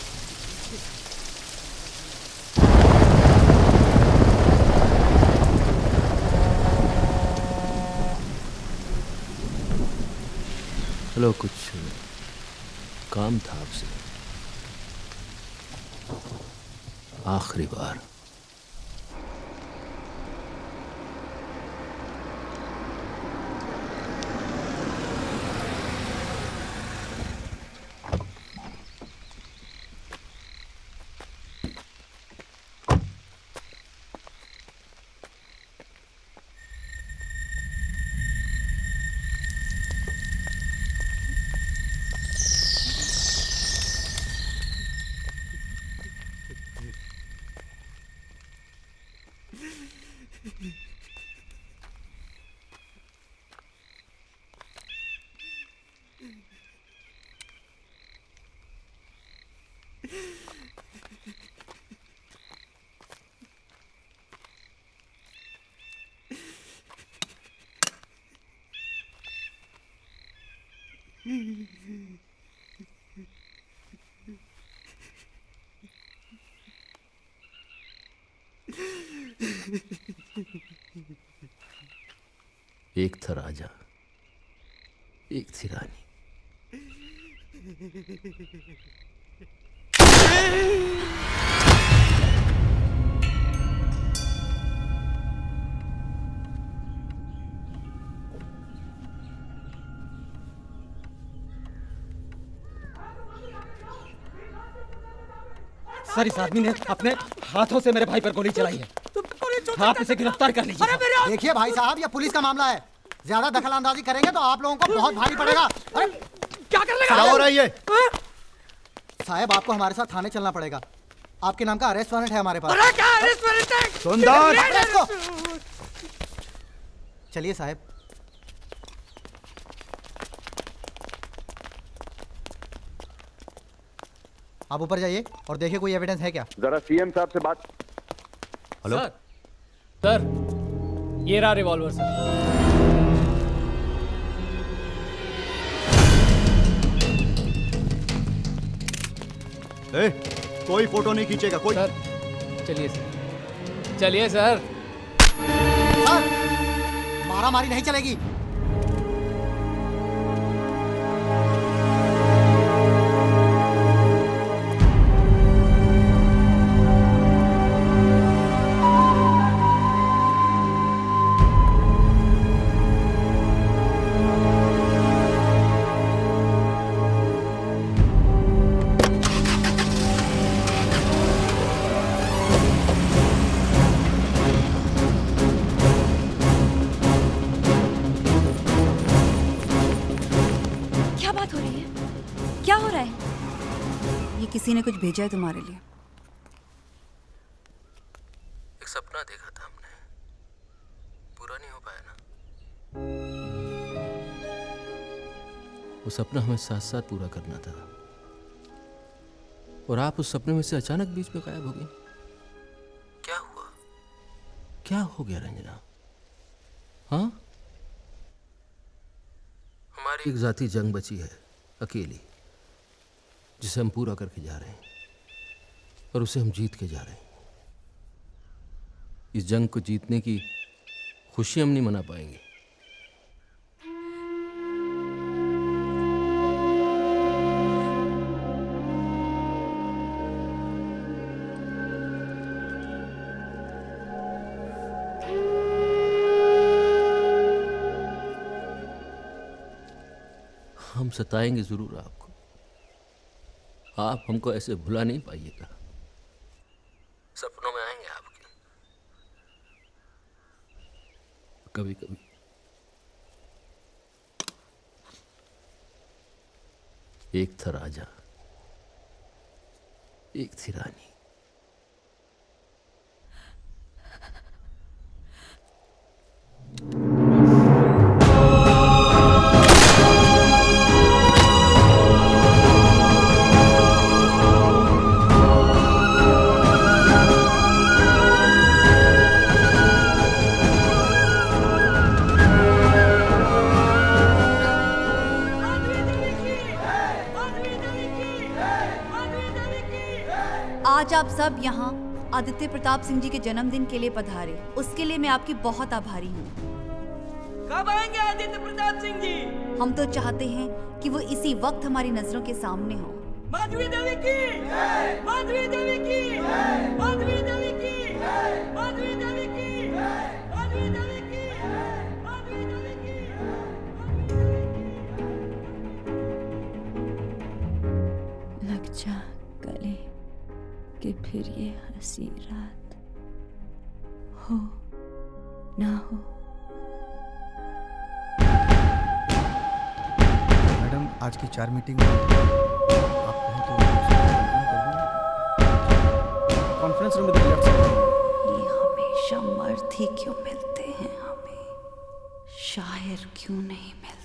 कि हेलो, कुछ काम था आपसे, आखिरी बार। एक था राजा, एक थी रानी। सर, इस आदमी ने अपने हाथों से मेरे भाई पर गोली चलाई है। आप इसे गिरफ्तार कर लीजिए। देखिए भाई साहब, यह पुलिस का मामला है। ज्यादा दखल अंदाजी करेंगे तो आप लोगों को बहुत भारी पड़ेगा। अरे क्या कर लेगा? क्या हो रहा है ये? साहब, आपको हमारे साथ थाने चलना पड़ेगा। आपके नाम का अरेस्ट वारंट है हमारे पास। अरे क्या अरेस्ट वारंट है? सुंदर, चलिए साहब। आप ऊपर जाइए और देखिए कोई एविडेंस है क्या। जरा सीएम साहब से बात। हेलो सर, ये रहा रिवॉल्वर सर। कोई फोटो नहीं खींचेगा कोई। सर चलिए सर, चलिए सर। सर, मारामारी नहीं चलेगी। किसी ने कुछ भेजा है तुम्हारे लिए। एक सपना देखा था हमने, पूरा नहीं हो पाया ना। वो सपना हमें साथ साथ पूरा करना था, और आप उस सपने में से अचानक बीच में गायब हो गई। क्या हुआ? क्या हो गया रंजना? हाँ, हमारी एक जाती जंग बची है अकेली, जिसे हम पूरा करके जा रहे हैं, और उसे हम जीत के जा रहे हैं। इस जंग को जीतने की खुशी हम नहीं मना पाएंगे। हम सताएंगे जरूर आपको, आप हमको ऐसे भुला नहीं पाइएगा। सपनों में आएंगे आपके कभी कभी। एक था राजा, एक थी रानी। आप सब यहाँ आदित्य प्रताप सिंह जी के जन्मदिन के लिए पधारे, उसके लिए मैं आपकी बहुत आभारी हूँ। कब आएंगे आदित्य प्रताप सिंह जी? हम तो चाहते हैं कि वो इसी वक्त हमारी नजरों के सामने हो। माधवी देवी की, माधवी देवी की, माधवी देवी की, माधवी देवी की, माधवी देवी की, माधवी देवी की। लग जा गले कि फिर ये हंसी रात हो ना हो। मैडम आज की 4 मीटिंग आप कहें तो कॉन्फ्रेंस रूम में लेफ्ट साइड। ये हमेशा मर्द ही क्यों मिलते हैं हमें, शायर क्यों नहीं मिलते?